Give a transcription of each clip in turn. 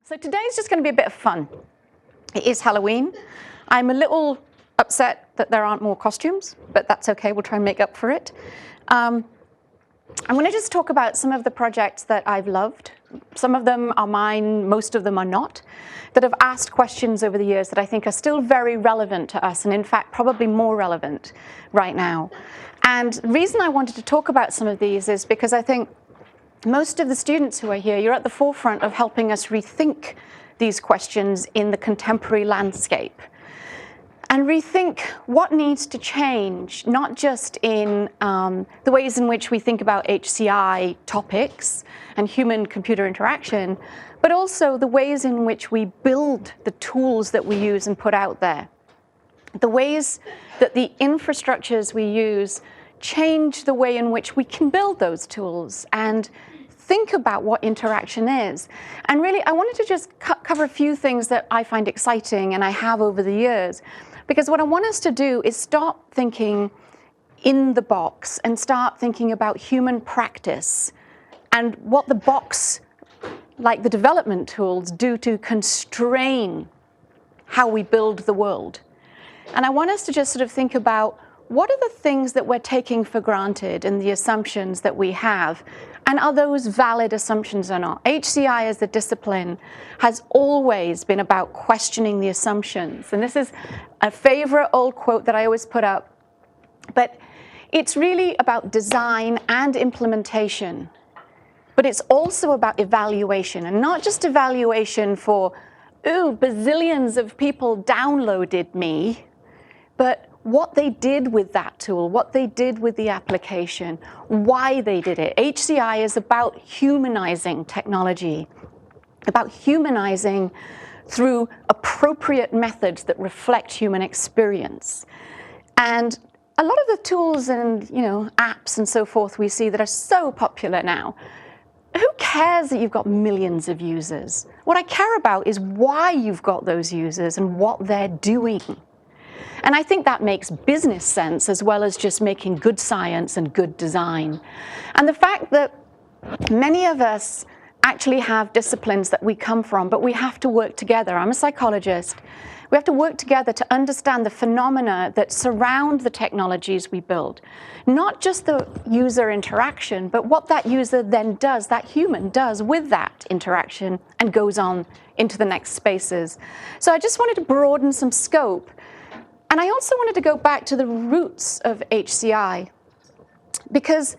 So today is just going to be a bit of fun. It is Halloween. I'm a little upset that there aren't more costumes, but that's okay. We'll try and make up for it. I'm going to just talk about some of the projects that I've loved. Some of them are mine, most of them are not, that have asked questions over the years that I think are still very relevant to us, and in fact probably more relevant right now. And the reason I wanted to talk about some of these is because I think most of the students who are here, you're at the forefront of helping us rethink these questions in the contemporary landscape. And rethink what needs to change, not just in the ways in which we think about HCI topics and human-computer interaction, but also the ways in which we build the tools that we use and put out there. The ways that the infrastructures we use change the way in which we can build those tools and think about what interaction is. And really, I wanted to just cover a few things that I find exciting and I have over the years. Because what I want us to do is stop thinking in the box and start thinking about human practice and what the box, like the development tools, do to constrain how we build the world. And I want us to just sort of think about what are the things that we're taking for granted and the assumptions that we have, and are those valid assumptions or not? HCI as a discipline has always been about questioning the assumptions. And this is a favorite old quote that I always put up. But it's really about design and implementation. But it's also about evaluation, and not just evaluation for, ooh, bazillions of people downloaded me, but what they did with that tool, what they did with the application, why they did it. HCI is about humanizing technology, about humanizing through appropriate methods that reflect human experience. And a lot of the tools and apps and so forth we see that are so popular now, who cares that you've got millions of users? What I care about is why you've got those users and what they're doing. And I think that makes business sense as well as just making good science and good design. And the fact that many of us actually have disciplines that we come from, but we have to work together. I'm a psychologist. We have to work together to understand the phenomena that surround the technologies we build. Not just the user interaction, but what that user then does, that human does with that interaction and goes on into the next spaces. So I just wanted to broaden some scope. And I also wanted to go back to the roots of HCI, because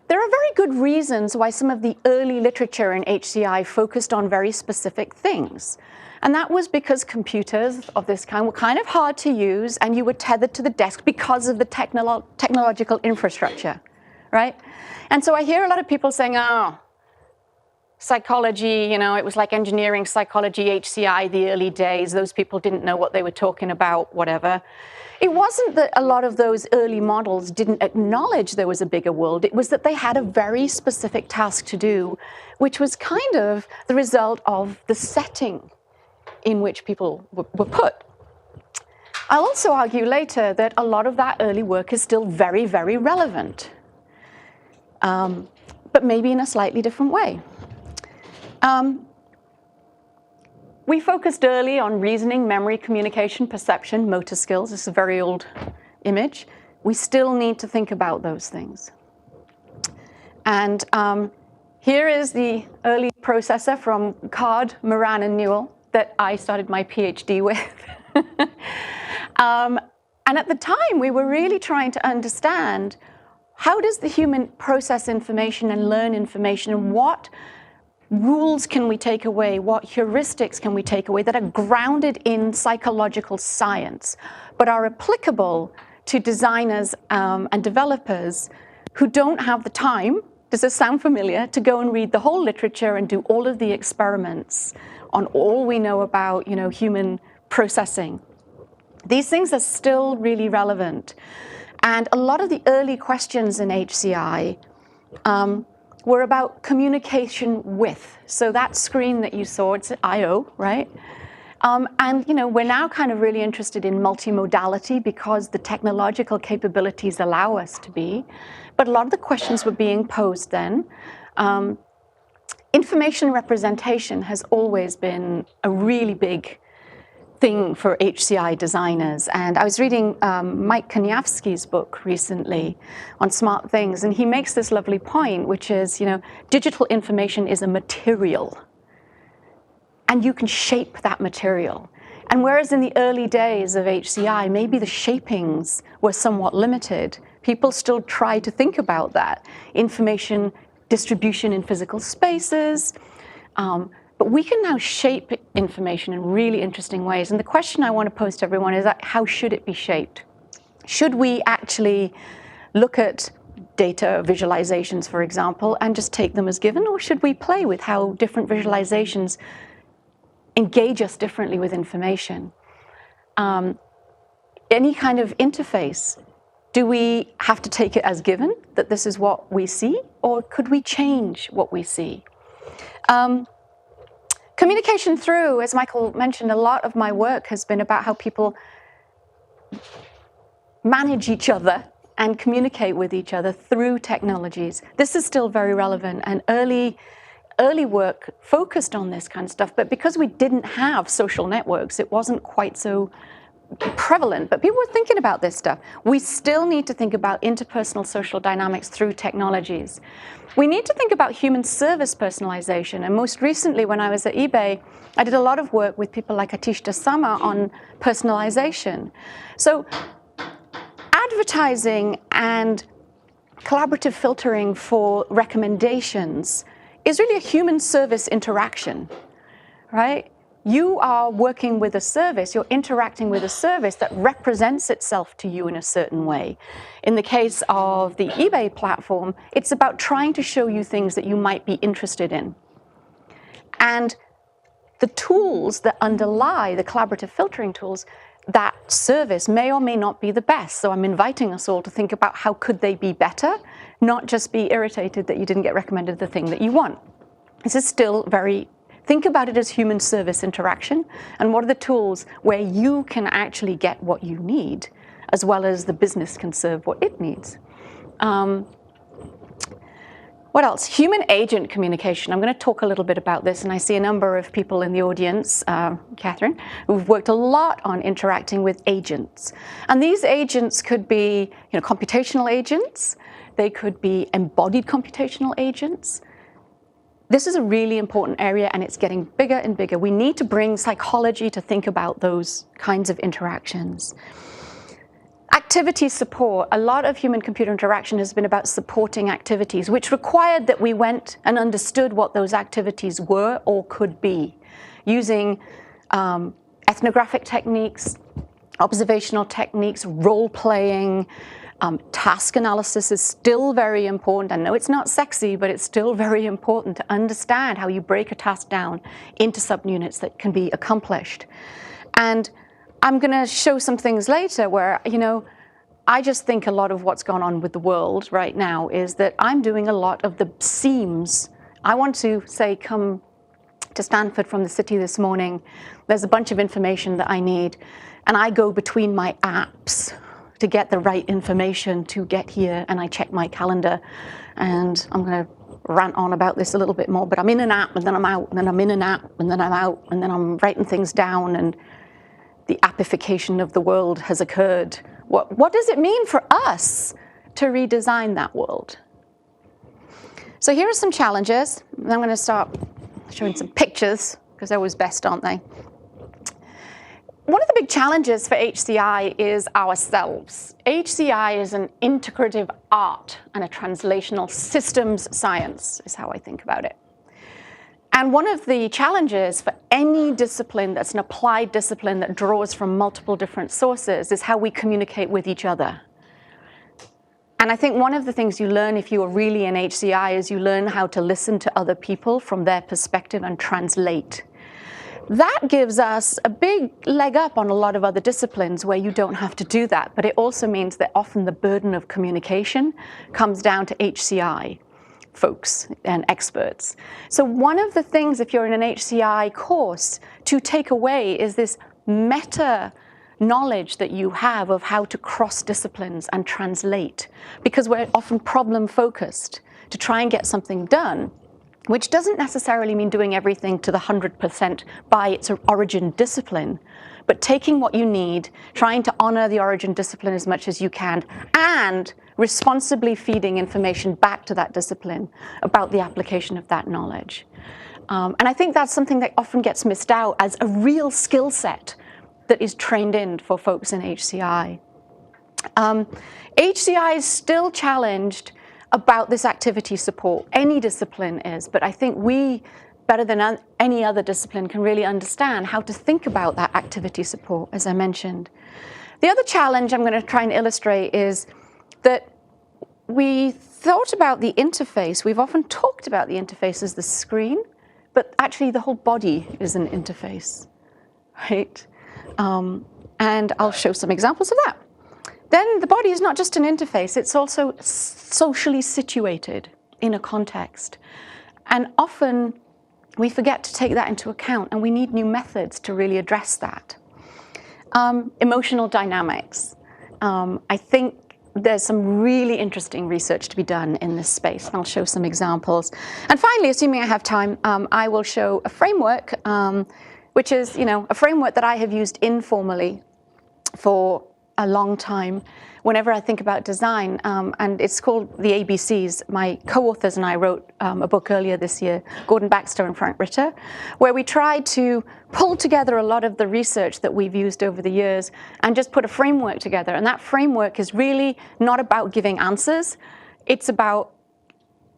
there are very good reasons why some of the early literature in HCI focused on very specific things. And that was because computers of this kind were kind of hard to use, and you were tethered to the desk because of the technological infrastructure, right? And so I hear a lot of people saying, oh, psychology, it was like engineering, psychology, HCI, the early days. Those people didn't know what they were talking about, whatever. It wasn't that a lot of those early models didn't acknowledge there was a bigger world. It was that they had a very specific task to do, which was kind of the result of the setting in which people were put. I'll also argue later that a lot of that early work is still very, very relevant, but maybe in a slightly different way. We focused early on reasoning, memory, communication, perception, motor skills. This is a very old image. We still need to think about those things. And here is the early processor from Card, Moran, and Newell that I started my PhD with. And at the time, we were really trying to understand how does the human process information and learn information, and what rules can we take away, what heuristics can we take away that are grounded in psychological science, but are applicable to designers and developers who don't have the time, does this sound familiar, to go and read the whole literature and do all of the experiments on all we know about human processing. These things are still really relevant. And a lot of the early questions in HCI were about communication with. So that screen that you saw, it's I/O, right? And we're now kind of really interested in multimodality because the technological capabilities allow us to be. But a lot of the questions were being posed then. information representation has always been a really big thing for HCI designers. And I was reading Mike Kanievsky's book recently on smart things, and he makes this lovely point, which is, digital information is a material, and you can shape that material. And whereas in the early days of HCI, maybe the shapings were somewhat limited, people still try to think about that. Information distribution in physical spaces, but we can now shape information in really interesting ways. And the question I want to pose to everyone is that how should it be shaped? Should we actually look at data visualizations, for example, and just take them as given, or should we play with how different visualizations engage us differently with information? Any kind of interface, do we have to take it as given that this is what we see, or could we change what we see? Communication through, as Michael mentioned, a lot of my work has been about how people manage each other and communicate with each other through technologies. This is still very relevant, and early work focused on this kind of stuff, but because we didn't have social networks, it wasn't quite so prevalent, but people were thinking about this stuff. We still need to think about interpersonal social dynamics through technologies. We need to think about human service personalization, and most recently when I was at eBay, I did a lot of work with people like Atish Dasama on personalization. So advertising and collaborative filtering for recommendations is really a human service interaction, right? You are working with a service, you're interacting with a service that represents itself to you in a certain way. In the case of the eBay platform, it's about trying to show you things that you might be interested in. And the tools that underlie the collaborative filtering tools, that service may or may not be the best. So I'm inviting us all to think about how could they be better, not just be irritated that you didn't get recommended the thing that you want. This is still very, think about it as human service interaction, and what are the tools where you can actually get what you need, as well as the business can serve what it needs. What else? Human agent communication. I'm going to talk a little bit about this, and I see a number of people in the audience, Catherine, who've worked a lot on interacting with agents. And these agents could be, computational agents. They could be embodied computational agents. This is a really important area, and it's getting bigger and bigger. We need to bring psychology to think about those kinds of interactions. Activity support. A lot of human-computer interaction has been about supporting activities, which required that we went and understood what those activities were or could be, using ethnographic techniques, observational techniques, role-playing. Task analysis is still very important. I know it's not sexy, but it's still very important to understand how you break a task down into subunits that can be accomplished. And I'm going to show some things later where, I just think a lot of what's gone on with the world right now is that I'm doing a lot of the seams. I want to say, come to Stanford from the city this morning. There's a bunch of information that I need, and I go between my apps to get the right information to get here, and I check my calendar, and I'm going to rant on about this a little bit more, but I'm in an app, and then I'm out, and then I'm in an app, and then I'm out, and then I'm writing things down, and the appification of the world has occurred. What does it mean for us to redesign that world? So here are some challenges, and I'm going to start showing some pictures, because they're always best, aren't they? One of the big challenges for HCI is ourselves. HCI is an integrative art and a translational systems science, is how I think about it. And one of the challenges for any discipline that's an applied discipline that draws from multiple different sources is how we communicate with each other. And I think one of the things you learn if you are really in HCI is you learn how to listen to other people from their perspective and translate. That gives us a big leg up on a lot of other disciplines where you don't have to do that, but it also means that often the burden of communication comes down to HCI folks and experts. So one of the things, if you're in an HCI course, to take away is this meta knowledge that you have of how to cross disciplines and translate, because we're often problem focused to try and get something done. which doesn't necessarily mean doing everything to the 100% by its origin discipline, but taking what you need, trying to honor the origin discipline as much as you can, and responsibly feeding information back to that discipline about the application of that knowledge. And I think that's something that often gets missed out as a real skill set that is trained in for folks in HCI. HCI is still challenged about this activity support. Any discipline is, but I think we, better than any other discipline, can really understand how to think about that activity support, as I mentioned. The other challenge I'm going to try and illustrate is that we thought about the interface. We've often talked about the interface as the screen, but actually the whole body is an interface, right? And I'll show some examples of that. Then the body is not just an interface, it's also socially situated in a context. And often we forget to take that into account, and we need new methods to really address that. Emotional dynamics. I think there's some really interesting research to be done in this space, and I'll show some examples. And finally, assuming I have time, I will show a framework, which is, a framework that I have used informally for a long time whenever I think about design, and it's called the ABCs. My co-authors and I wrote a book earlier this year, Gordon Baxter and Frank Ritter, where we tried to pull together a lot of the research that we've used over the years and just put a framework together. And that framework is really not about giving answers, it's about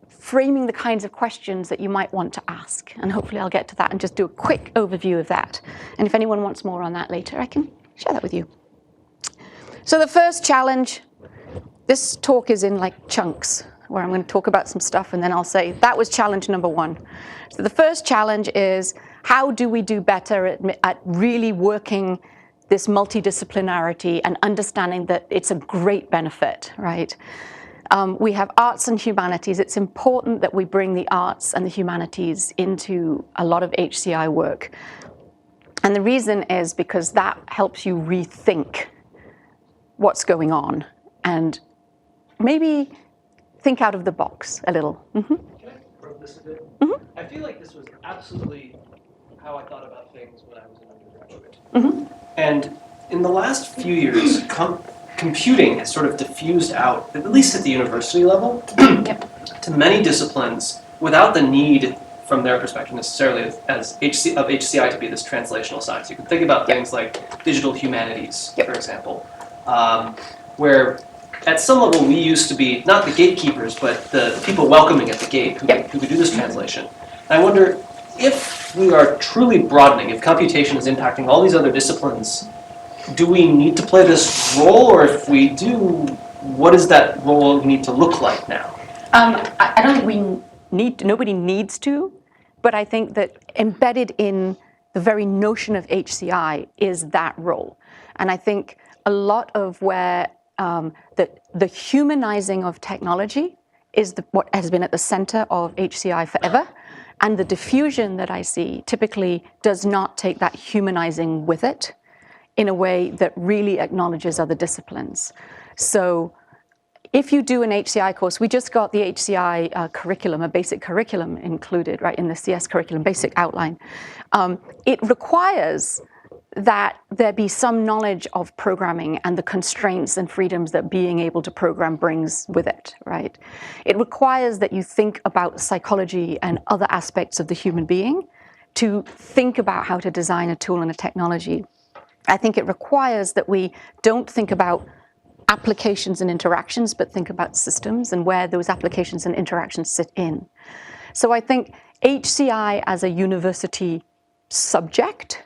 framing the kinds of questions that you might want to ask. And hopefully I'll get to that and just do a quick overview of that. And if anyone wants more on that later, I can share that with you. So the first challenge, this talk is in like chunks, where I'm going to talk about some stuff and then I'll say, that was challenge number one. So the first challenge is, how do we do better at really working this multidisciplinarity and understanding that it's a great benefit, right? We have arts and humanities. It's important that we bring the arts and the humanities into a lot of HCI work. And the reason is because that helps you rethink what's going on and maybe think out of the box a little. Mm-hmm. Can I probe this a bit? Mm-hmm. I feel like this was absolutely how I thought about things when I was an undergraduate. Mm-hmm. And in the last few years, computing has sort of diffused out, at least at the university level, to many disciplines without the need, from their perspective, necessarily of HCI to be this translational science. You can think about things like digital humanities, for example, where at some level we used to be not the gatekeepers, but the people welcoming at the gate who could do this translation. And I wonder if we are truly broadening, if computation is impacting all these other disciplines, do we need to play this role, or if we do, what does that role need to look like now? I don't think we need to, nobody needs to, but I think that embedded in the very notion of HCI is that role. And I think a lot of where the humanizing of technology is what has been at the center of HCI forever. And the diffusion that I see typically does not take that humanizing with it in a way that really acknowledges other disciplines. So if you do an HCI course, we just got the HCI curriculum, a basic curriculum included, right, in the CS curriculum, basic outline. It requires that there be some knowledge of programming and the constraints and freedoms that being able to program brings with it, right? It requires that you think about psychology and other aspects of the human being to think about how to design a tool and a technology. I think it requires that we don't think about applications and interactions, but think about systems and where those applications and interactions sit in. So I think HCI as a university subject,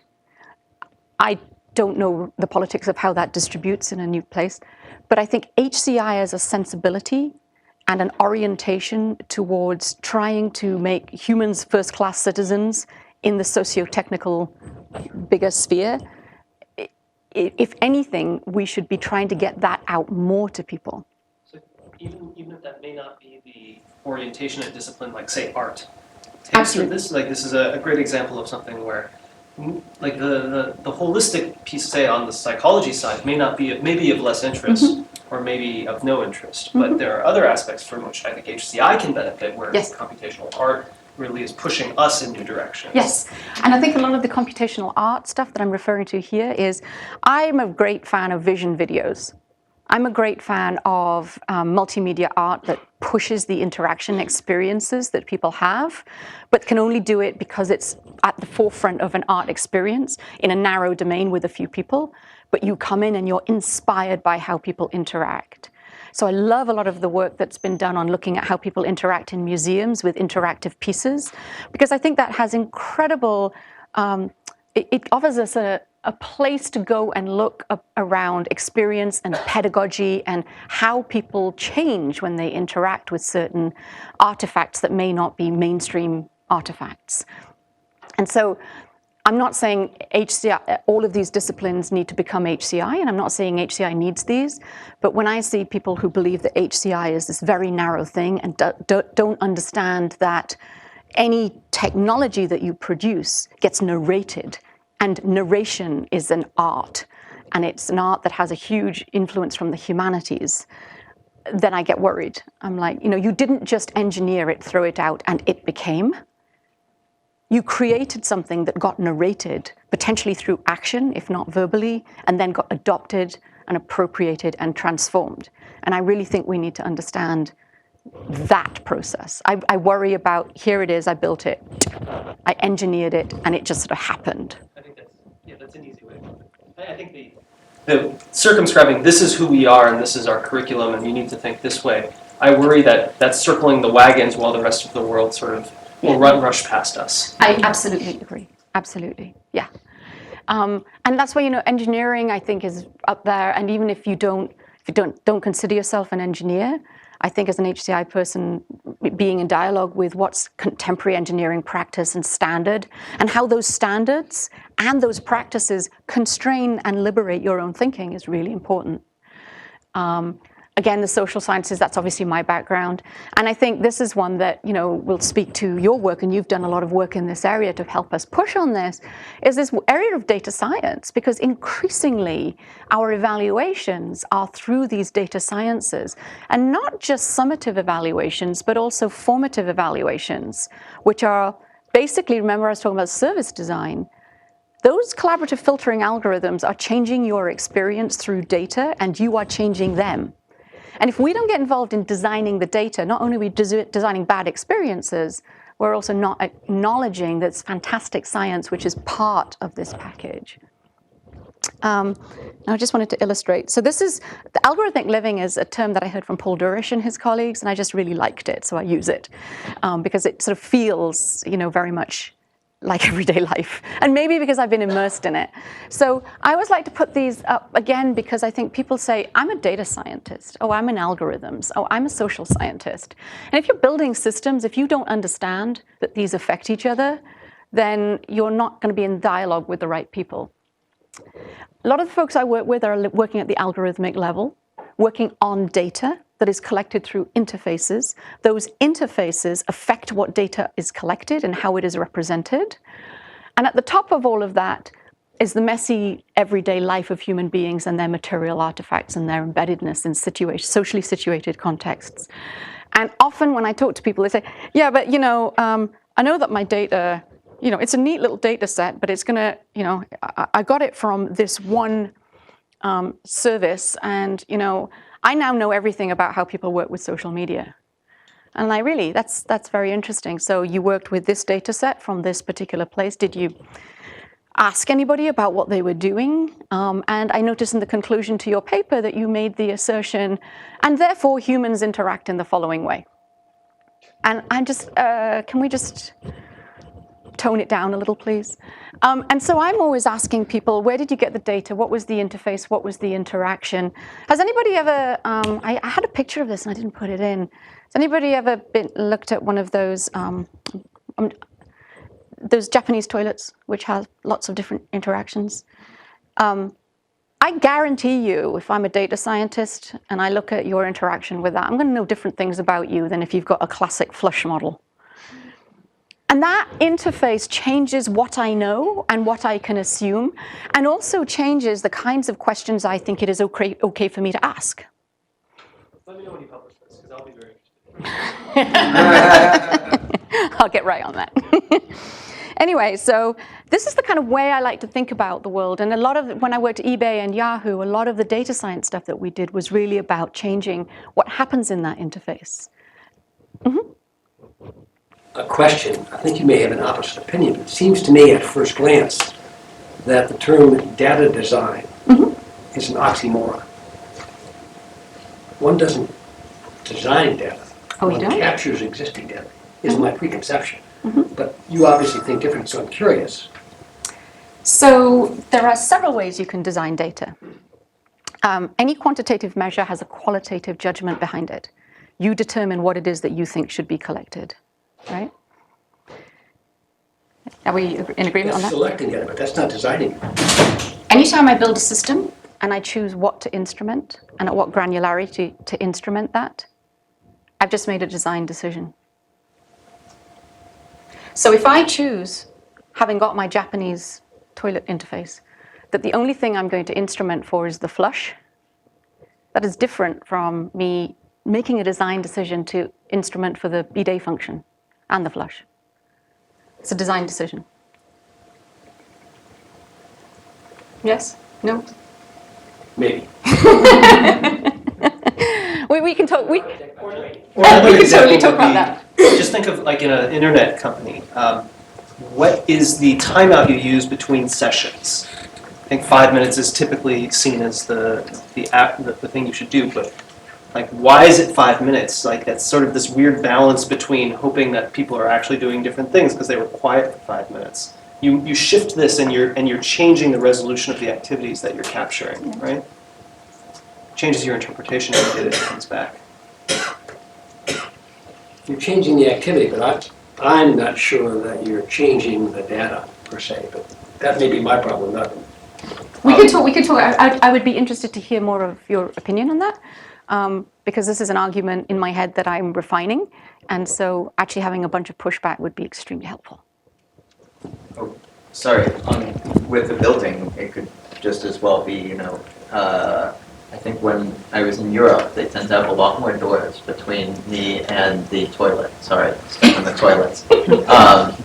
I don't know the politics of how that distributes in a new place, but I think HCI as a sensibility and an orientation towards trying to make humans first-class citizens in the socio-technical bigger sphere, if anything, we should be trying to get that out more to people. So even if that may not be the orientation of discipline, like say art, Absolutely. This is a great example of something where, like the holistic piece, say on the psychology side, may be of less interest or maybe of no interest. But there are other aspects from which I think HCI can benefit, where computational art really is pushing us in new directions. Yes, and I think a lot of the computational art stuff that I'm referring to here is, I'm a great fan of vision videos. I'm a great fan of multimedia art that pushes the interaction experiences that people have, but can only do it because it's at the forefront of an art experience in a narrow domain with a few people, but you come in and you're inspired by how people interact. So I love a lot of the work that's been done on looking at how people interact in museums with interactive pieces, because I think that has incredible, it offers us a place to go and look around experience and pedagogy and how people change when they interact with certain artifacts that may not be mainstream artifacts. And so I'm not saying HCI, all of these disciplines need to become HCI, and I'm not saying HCI needs these, but when I see people who believe that HCI is this very narrow thing and don't understand that any technology that you produce gets narrated, and narration is an art, and it's an art that has a huge influence from the humanities, then I get worried. I'm like, you didn't just engineer it, throw it out, and it became. You created something that got narrated, potentially through action, if not verbally, and then got adopted and appropriated and transformed. And I really think we need to understand that process. I worry about, here it is, I built it, I engineered it, and it just sort of happened. I think that's an easy way to put it. I think the circumscribing, this is who we are and this is our curriculum and you need to think this way, I worry that that's circling the wagons while the rest of the world sort of will rush past us. I absolutely agree. Absolutely, yeah. And that's why, engineering, I think, is up there. And even if you don't consider yourself an engineer, I think as an HCI person, being in dialogue with what's contemporary engineering practice and standard, and how those standards and those practices constrain and liberate your own thinking is really important. Again, the social sciences, that's obviously my background. And I think this is one that, will speak to your work, and you've done a lot of work in this area to help us push on this, is this area of data science, because increasingly our evaluations are through these data sciences, and not just summative evaluations, but also formative evaluations, which are basically, remember I was talking about service design, those collaborative filtering algorithms are changing your experience through data, and you are changing them. And if we don't get involved in designing the data, not only are we designing bad experiences, we're also not acknowledging that's fantastic science, which is part of this package. I just wanted to illustrate. So this is, the algorithmic living is a term that I heard from Paul Durish and his colleagues, and I just really liked it, so I use it, because it sort of feels, very much like everyday life, and maybe because I've been immersed in it. So I always like to put these up again because I think people say, I'm a data scientist, oh, I'm in algorithms, oh, I'm a social scientist. And if you're building systems, if you don't understand that these affect each other, then you're not going to be in dialogue with the right people. A lot of the folks I work with are working at the algorithmic level, working on data that is collected through interfaces. Those interfaces affect what data is collected and how it is represented. And at the top of all of that is the messy everyday life of human beings and their material artifacts and their embeddedness in socially situated contexts. And often when I talk to people, they say, yeah, but I know that my data, it's a neat little data set, but it's gonna, I got it from this one service, and I now know everything about how people work with social media. And that's very interesting. So you worked with this data set from this particular place. Did you ask anybody about what they were doing? And I noticed in the conclusion to your paper that you made the assertion, and therefore humans interact in the following way. And can we just tone it down a little, please? And so I'm always asking people, where did you get the data? What was the interface? What was the interaction? Has anybody ever, I had a picture of this and I didn't put it in. Has anybody ever looked at one of those Japanese toilets, which have lots of different interactions? I guarantee you, if I'm a data scientist and I look at your interaction with that, I'm going to know different things about you than if you've got a classic flush model. And that interface changes what I know and what I can assume, and also changes the kinds of questions I think it is okay for me to ask. Let me know when you publish this, because I'll be very interested. I'll get right on that. Anyway, so this is the kind of way I like to think about the world. And a lot of, when I worked at eBay and Yahoo, a lot of the data science stuff that we did was really about changing what happens in that interface. A question. I think you may have an opposite opinion. It seems to me at first glance that the term data design is an oxymoron. One doesn't design data. Oh, you One don't? captures existing data, is my preconception. But you obviously think different, so I'm curious. So there are several ways you can design data. Any quantitative measure has a qualitative judgment behind it. You determine what it is that you think should be collected, right? Are we in agreement on That's that? selecting data, but that's not designing it. Anytime I build a system and I choose what to instrument and at what granularity to instrument that, I've just made a design decision. So if I choose, having got my Japanese toilet interface, that the only thing I'm going to instrument for is the flush, that is different from me making a design decision to instrument for the bidet function and the flush. It's a design decision. Yes? No? Maybe. We can talk. We Another can totally example talk would about be, that. just think of like in an internet company, what is the timeout you use between sessions? I think 5 minutes is typically seen as the thing you should do, but like why is it 5 minutes? Like that's sort of this weird balance between hoping that people are actually doing different things because they were quiet for 5 minutes. You shift this and you're changing the resolution of the activities that you're capturing, right? Changes your interpretation of the data that comes back. You're changing the activity, but I'm not sure that you're changing the data per se, but that may be my problem, not. We could talk. I would be interested to hear more of your opinion on that, because this is an argument in my head that I'm refining, and so actually having a bunch of pushback would be extremely helpful. Oh, sorry. With the building, it could just as well be, I think when I was in Europe, they tend to have a lot more doors between me and the toilet. Sorry, stuck on the toilets. That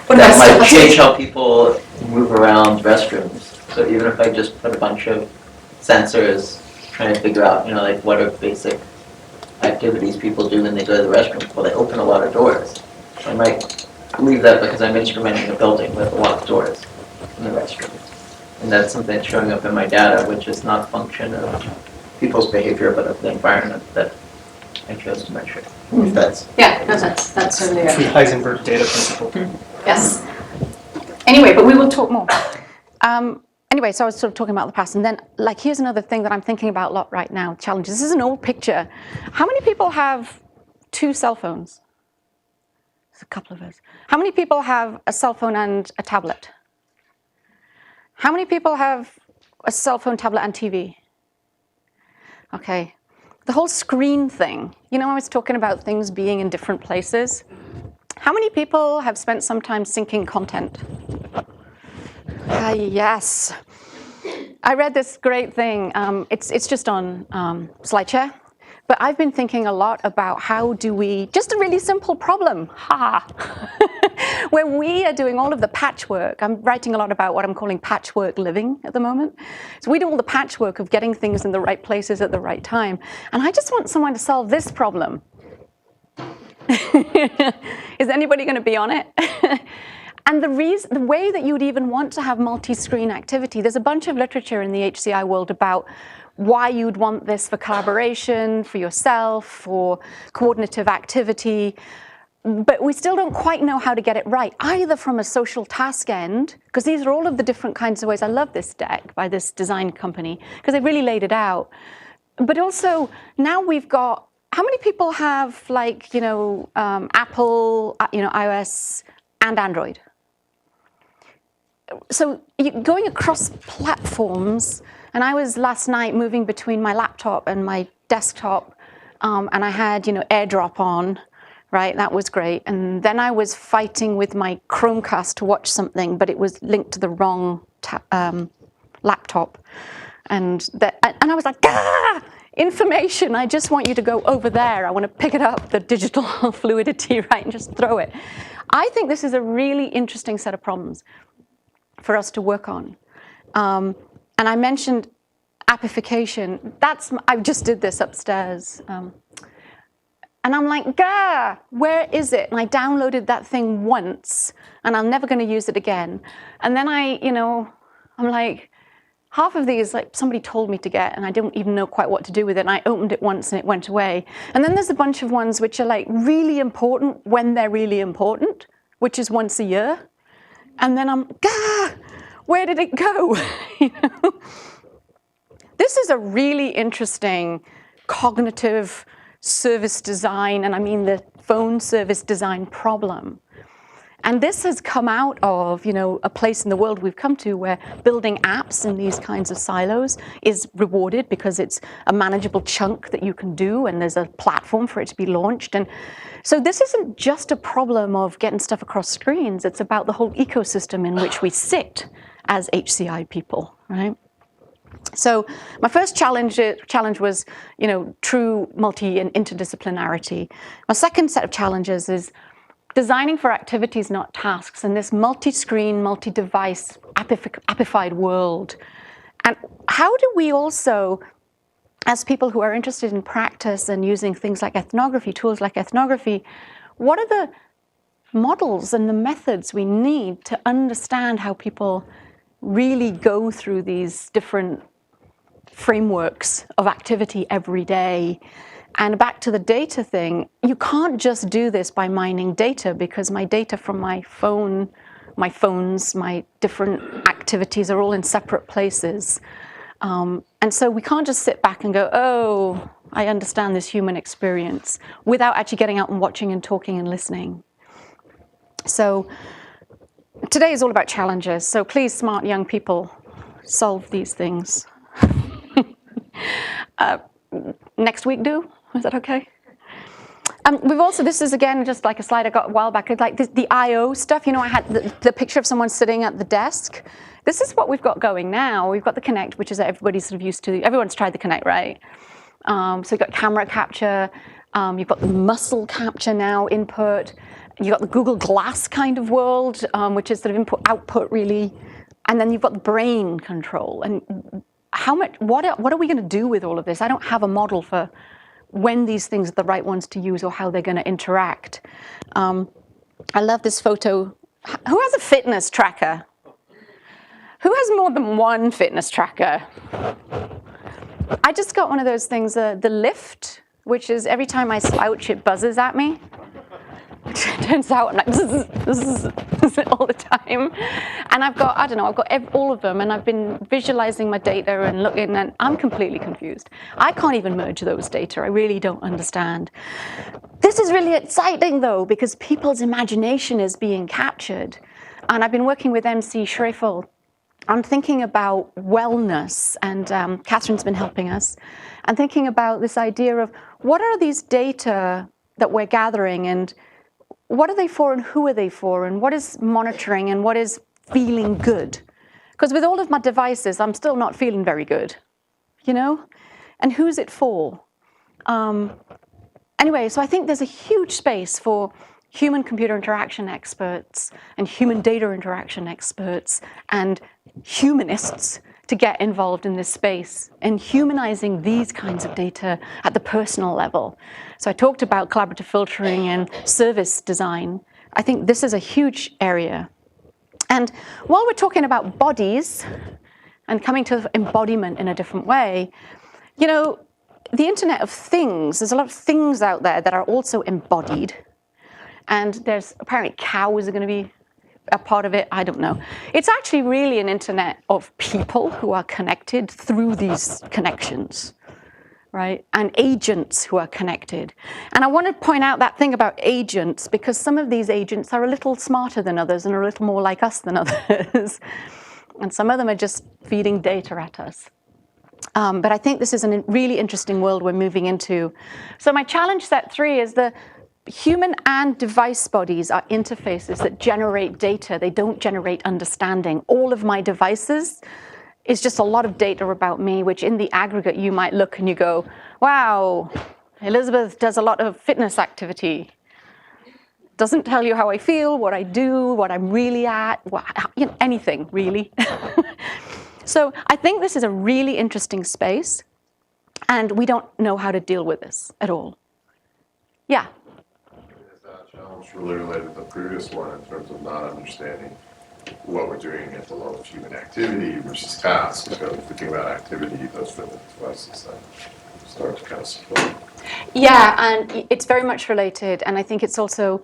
might change how people move around restrooms. So even if I just put a bunch of sensors trying to figure out, like what are basic activities people do when they go to the restroom, well, they open a lot of doors. I might believe that because I'm instrumenting a building with a lot of doors in the restroom. And that's something that's showing up in my data, which is not a function of people's behavior, but of the environment that I chose to measure. If that's That's totally It's the Heisenberg data principle. Yes. Anyway, but we will talk more. Anyway, so I was sort of talking about the past, and then here's another thing that I'm thinking about a lot right now. Challenges. This is an old picture. How many people have 2 cell phones? There's a couple of us. How many people have a cell phone and a tablet? How many people have a cell phone, tablet, and TV? Okay. The whole screen thing. I was talking about things being in different places. How many people have spent some time syncing content? Yes. I read this great thing. It's just on SlideShare. But I've been thinking a lot about how do we, just a really simple problem, where we are doing all of the patchwork. I'm writing a lot about what I'm calling patchwork living at the moment. So we do all the patchwork of getting things in the right places at the right time. And I just want someone to solve this problem. Is anybody going to be on it? And the way that you would even want to have multi-screen activity, there's a bunch of literature in the HCI world about why you'd want this for collaboration, for yourself, for coordinative activity. But we still don't quite know how to get it right, either from a social task end, because these are all of the different kinds of ways. I love this deck by this design company, because they really laid it out. But also, now we've got, how many people have Apple, iOS, and Android? So going across platforms, and I was last night moving between my laptop and my desktop, and I had AirDrop on, right? That was great. And then I was fighting with my Chromecast to watch something, but it was linked to the wrong laptop, and I was like, ah! information. I just want you to go over there. I want to pick it up, the digital fluidity, right, and just throw it. I think this is a really interesting set of problems for us to work on. And I mentioned appification. I just did this upstairs. And I'm like, gah, where is it? And I downloaded that thing once, and I'm never going to use it again. And then I'm like, half of these, like somebody told me to get, and I didn't even know quite what to do with it. And I opened it once and it went away. And then there's a bunch of ones which are like really important when they're really important, which is once a year. And then I'm, gah, where did it go? This is a really interesting cognitive service design, and I mean the phone service design problem. And this has come out of, a place in the world we've come to where building apps in these kinds of silos is rewarded because it's a manageable chunk that you can do, and there's a platform for it to be launched. And so this isn't just a problem of getting stuff across screens. It's about the whole ecosystem in which we sit as HCI people, right? So my first challenge was, true multi and interdisciplinarity. My second set of challenges is designing for activities, not tasks, in this multi-screen, multi-device, appified world. And how do we also, as people who are interested in practice and using things like ethnography, tools like ethnography, what are the models and the methods we need to understand how people really go through these different frameworks of activity every day? And back to the data thing, you can't just do this by mining data, because my data from my phones, my different activities are all in separate places. And so we can't just sit back and go, oh, I understand this human experience, without actually getting out and watching and talking and listening. So today is all about challenges. So please, smart young people, solve these things. Next week, is that okay? We've also, this is again just like a slide I got a while back, like the I/O stuff. I had the picture of someone sitting at the desk. This is what we've got going now. We've got the Connect, which is everybody's sort of used to. Everyone's tried the Connect, right? So you've got camera capture, you've got the muscle capture now, input. You've got the Google Glass kind of world, which is sort of input, output really. And then you've got the brain control. And what are we going to do with all of this? I don't have a model for when these things are the right ones to use or how they're going to interact. I love this photo. Who has a fitness tracker? Who has more than one fitness tracker? I just got one of those things, the Lift, which is every time I slouch, it buzzes at me. It turns out I'm like, this is all the time. And I've got all of them, and I've been visualizing my data and looking, and I'm completely confused. I can't even merge those data. I really don't understand. This is really exciting, though, because people's imagination is being captured. And I've been working with MC Schreffel on thinking about wellness, and Catherine's been helping us, and thinking about this idea of what are these data that we're gathering, and what are they for, and who are they for, and what is monitoring, and what is feeling good? Because with all of my devices, I'm still not feeling very good, And who's it for? Anyway, so I think there's a huge space for human-computer interaction experts and human data interaction experts and humanists to get involved in this space and humanizing these kinds of data at the personal level. So I talked about collaborative filtering and service design. I think this is a huge area. And while we're talking about bodies and coming to embodiment in a different way, the Internet of Things, there's a lot of things out there that are also embodied. And there's apparently cows are going to be a part of it. I don't know. It's actually really an internet of people who are connected through these connections, right? And agents who are connected. And I want to point out that thing about agents, because some of these agents are a little smarter than others and are a little more like us than others. And some of them are just feeding data at us. But I think this is a really interesting world we're moving into. So my challenge set 3 is the human and device bodies are interfaces that generate data. They don't generate understanding. All of my devices is just a lot of data about me, which in the aggregate you might look and you go, wow, Elizabeth does a lot of fitness activity. Doesn't tell you how I feel, what I do, what I'm really at, anything really. So I think this is a really interesting space, and we don't know how to deal with this at all. Yeah? Is that a challenge really related to the previous one in terms of not understanding what we're doing at the level of human activity versus tasks? Because if we think about activity, those fitness devices then start to kind of support. Yeah, and it's very much related, and I think it's also,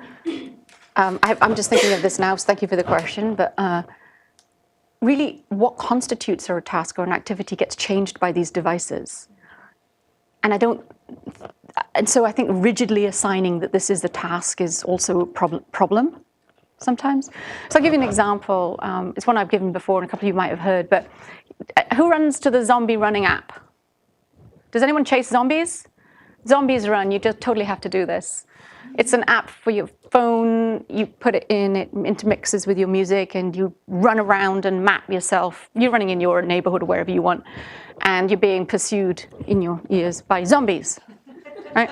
I'm just thinking of this now, so thank you for the question, but really what constitutes a task or an activity gets changed by these devices. And so I think rigidly assigning that this is the task is also a problem sometimes. So I'll give you an example. It's one I've given before, and a couple of you might have heard, but who runs to the zombie running app? Does anyone chase zombies? Zombies run, you just totally have to do this. It's an app for your phone, you put it intermixes with your music, and you run around and map yourself. You're running in your neighborhood or wherever you want, and you're being pursued in your ears by zombies, right?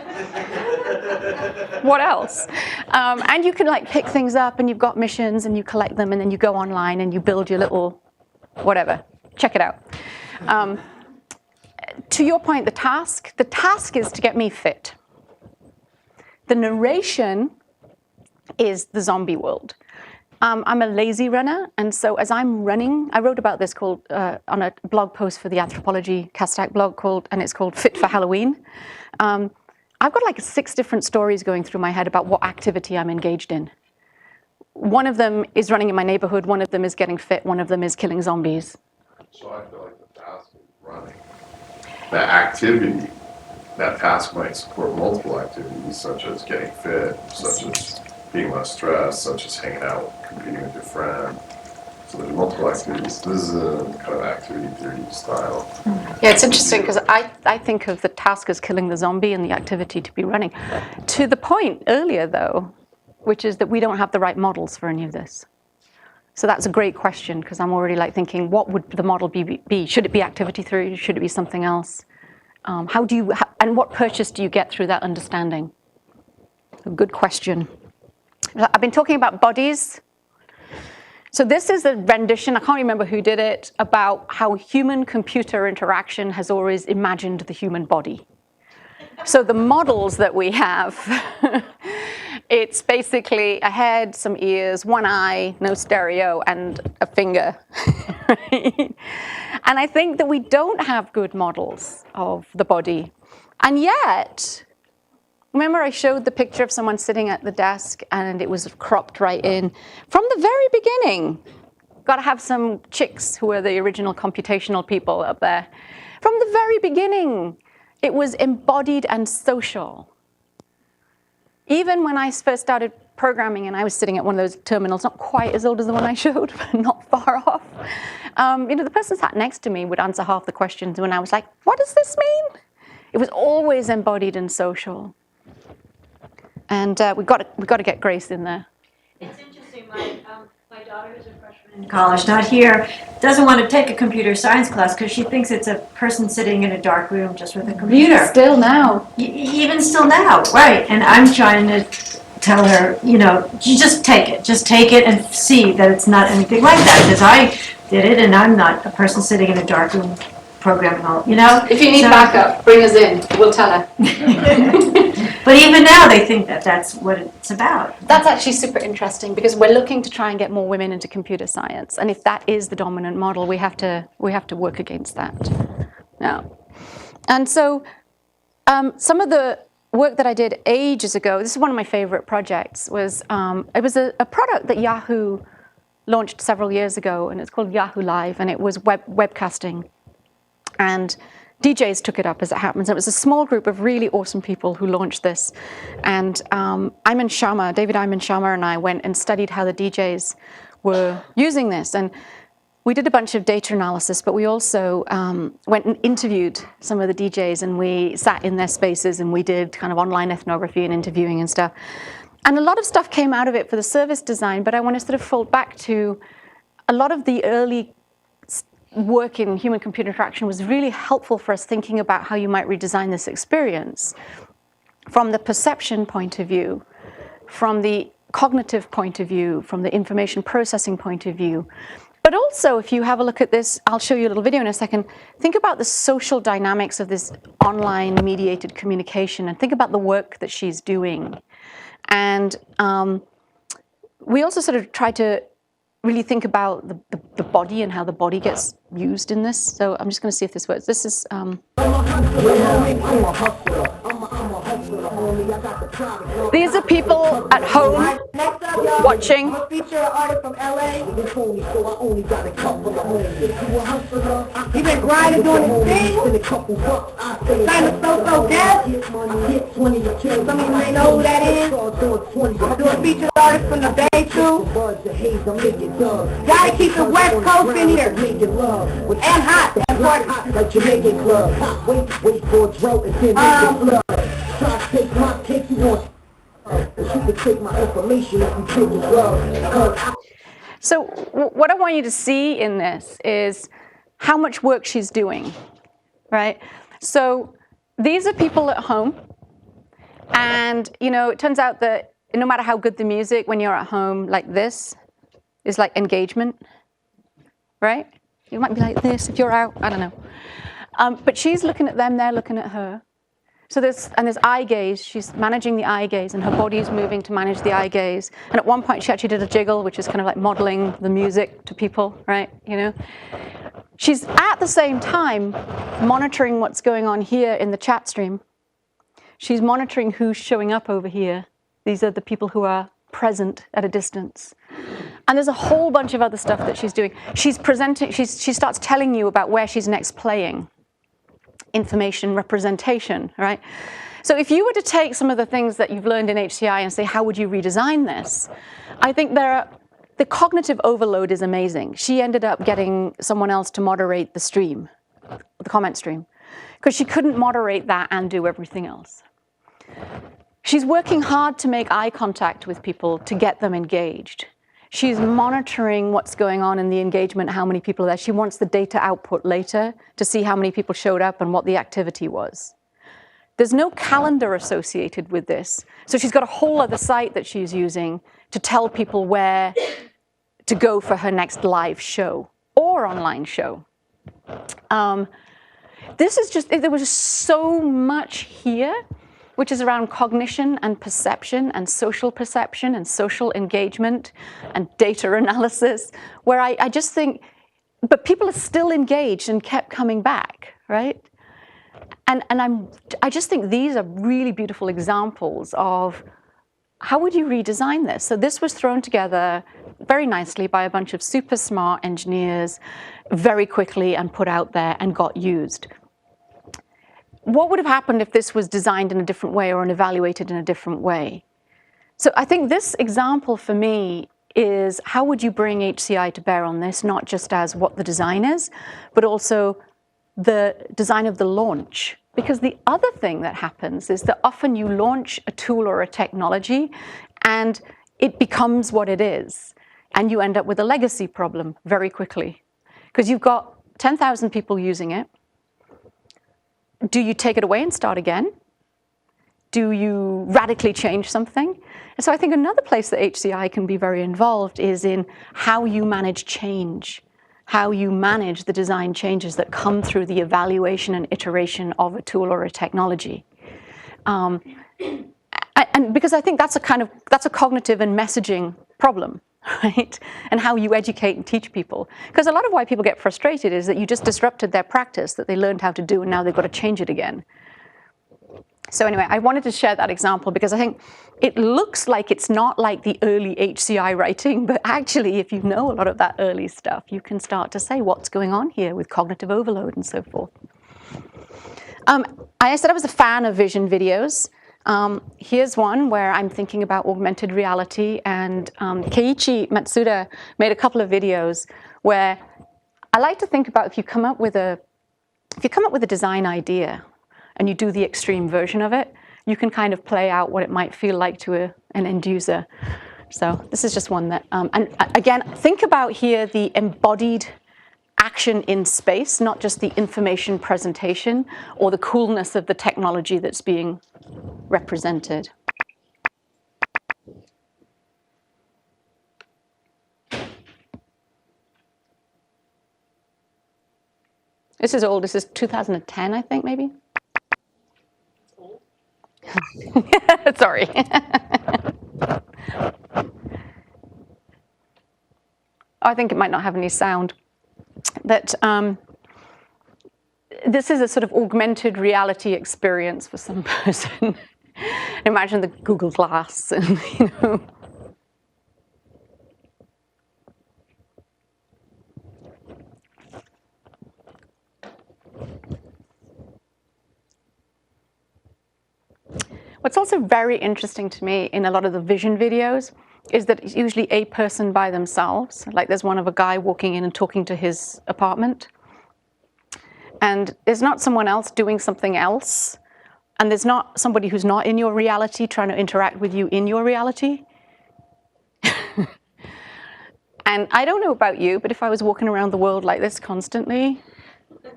What else? And you can like pick things up, and you've got missions, and you collect them, and then you go online and you build your little whatever. Check it out. To your point, the task is to get me fit. The narration is the zombie world. I'm a lazy runner, and so as I'm running, I wrote about this on a blog post for the Anthropology Castac blog and it's called Fit for Halloween. I've got like 6 different stories going through my head about what activity I'm engaged in. One of them is running in my neighborhood, one of them is getting fit, one of them is killing zombies. So I feel like the task is running. The activity, that task might support multiple activities, such as getting fit, such as being less stressed, such as hanging out, competing with your friend. So there's multiple activities. This is a kind of activity theory style. Yeah, it's interesting because I think of the task as killing the zombie and the activity to be running. To the point earlier, though, which is that we don't have the right models for any of this. So that's a great question, because I'm already like thinking, what would the model be? Should it be activity theory? Should it be something else? And what purchase do you get through that understanding? A good question. I've been talking about bodies. So this is a rendition, I can't remember who did it, about how human-computer interaction has always imagined the human body. So the models that we have, it's basically a head, some ears, one eye, no stereo, and a finger. Right? And I think that we don't have good models of the body. And yet, remember I showed the picture of someone sitting at the desk and it was cropped right in. From the very beginning, got to have some chicks who are the original computational people up there. From the very beginning, it was embodied and social. Even when I first started programming and I was sitting at one of those terminals, not quite as old as the one I showed, but not far off, the person sat next to me would answer half the questions when I was like, what does this mean? It was always embodied and social. And we've got to get Grace in there. It's interesting. My daughter is a freshman in college, not here, doesn't want to take a computer science class because she thinks it's a person sitting in a dark room just with a computer. Really, still now. Even still now, right? And I'm trying to tell her, you just take it and see that it's not anything like that, because I did it and I'm not a person sitting in a dark room programming all, If you need backup, bring us in. We'll tell her. But even now they think that that's what it's about. That's actually super interesting, because we're looking to try and get more women into computer science. And if that is the dominant model, we have to work against that. Yeah. And so some of the work that I did ages ago, this is one of my favorite projects, was it was a product that Yahoo launched several years ago, and it's called Yahoo Live, and it was webcasting. And DJs took it up, as it happens. It was a small group of really awesome people who launched this. And David Ayman Sharma and I went and studied how the DJs were using this. And we did a bunch of data analysis, but we also went and interviewed some of the DJs, and we sat in their spaces and we did kind of online ethnography and interviewing and stuff. And a lot of stuff came out of it for the service design, but I want to sort of fold back to a lot of the early work in human-computer interaction was really helpful for us thinking about how you might redesign this experience from the perception point of view, from the cognitive point of view, from the information processing point of view. But also, if you have a look at this, I'll show you a little video in a second, think about the social dynamics of this online mediated communication and think about the work that she's doing. And we also sort of try to really think about the body and how the body gets used in this. So I'm just going to see if this works. This is... These are people at home watching. He been grinding doing his thing. Simon So Dad. Some of you may know who that is. I'm doing featured artist from the Bay too. Gotta keep the West Coast in here. And hot. That's what. Like Jamaican club. Wait for a drought and then try to take my cake, you want. You can take my information if you take it love. So what I want you to see in this is how much work she's doing, right? So these are people at home, and you know, it turns out that no matter how good the music, when you're at home like this, is like engagement, right? You might be like this if you're out, I don't know. But she's looking at them, they're looking at her. So there's eye gaze, she's managing the eye gaze and her body's moving to manage the eye gaze. And at one point she actually did a jiggle, which is kind of like modeling the music to people, right, you know. She's at the same time monitoring what's going on here in the chat stream. She's monitoring who's showing up over here. These are the people who are present at a distance. And there's a whole bunch of other stuff that she's doing. She's presenting, she starts telling you about where she's next playing. Information representation, right? So if you were to take some of the things that you've learned in HCI and say, how would you redesign this? I think the cognitive overload is amazing. She ended up getting someone else to moderate the stream, the comment stream, because she couldn't moderate that and do everything else. She's working hard to make eye contact with people to get them engaged. She's monitoring what's going on in the engagement, how many people are there. She wants the data output later to see how many people showed up and what the activity was. There's no calendar associated with this. So she's got a whole other site that she's using to tell people where to go for her next live show or online show. This is just, there was so much here, which is around cognition and perception and social perception and social engagement and data analysis, where I just think, but people are still engaged and kept coming back, right? And I just think these are really beautiful examples of how would you redesign this? So this was thrown together very nicely by a bunch of super smart engineers very quickly and put out there and got used. What would have happened if this was designed in a different way or evaluated in a different way? So I think this example for me is how would you bring HCI to bear on this, not just as what the design is, but also the design of the launch. Because the other thing that happens is that often you launch a tool or a technology and it becomes what it is. And you end up with a legacy problem very quickly. Because you've got 10,000 people using it. Do you take it away and start again? Do you radically change something? And so I think another place that HCI can be very involved is in how you manage change, how you manage the design changes that come through the evaluation and iteration of a tool or a technology. And because I think that's a cognitive and messaging problem, right? And how you educate and teach people. Because a lot of why people get frustrated is that you just disrupted their practice that they learned how to do and now they've got to change it again. So anyway, I wanted to share that example because I think it looks like it's not like the early HCI writing, but actually if you know a lot of that early stuff, you can start to say what's going on here with cognitive overload and so forth. I said I was a fan of vision videos. Here's one where I'm thinking about augmented reality, and Keiichi Matsuda made a couple of videos where I like to think about if you come up with a design idea and you do the extreme version of it, you can kind of play out what it might feel like to an end user. So this is just one that, and again, think about here the embodied action in space, not just the information presentation or the coolness of the technology that's being represented. This is old. This is 2010, I think, maybe. Sorry. I think it might not have any sound. But this is a sort of augmented reality experience for some person. Imagine the Google Glass and, you know. What's also very interesting to me in a lot of the vision videos is that it's usually a person by themselves. Like there's one of a guy walking in and talking to his apartment. And there's not someone else doing something else. And there's not somebody who's not in your reality trying to interact with you in your reality. And I don't know about you, but if I was walking around the world like this constantly,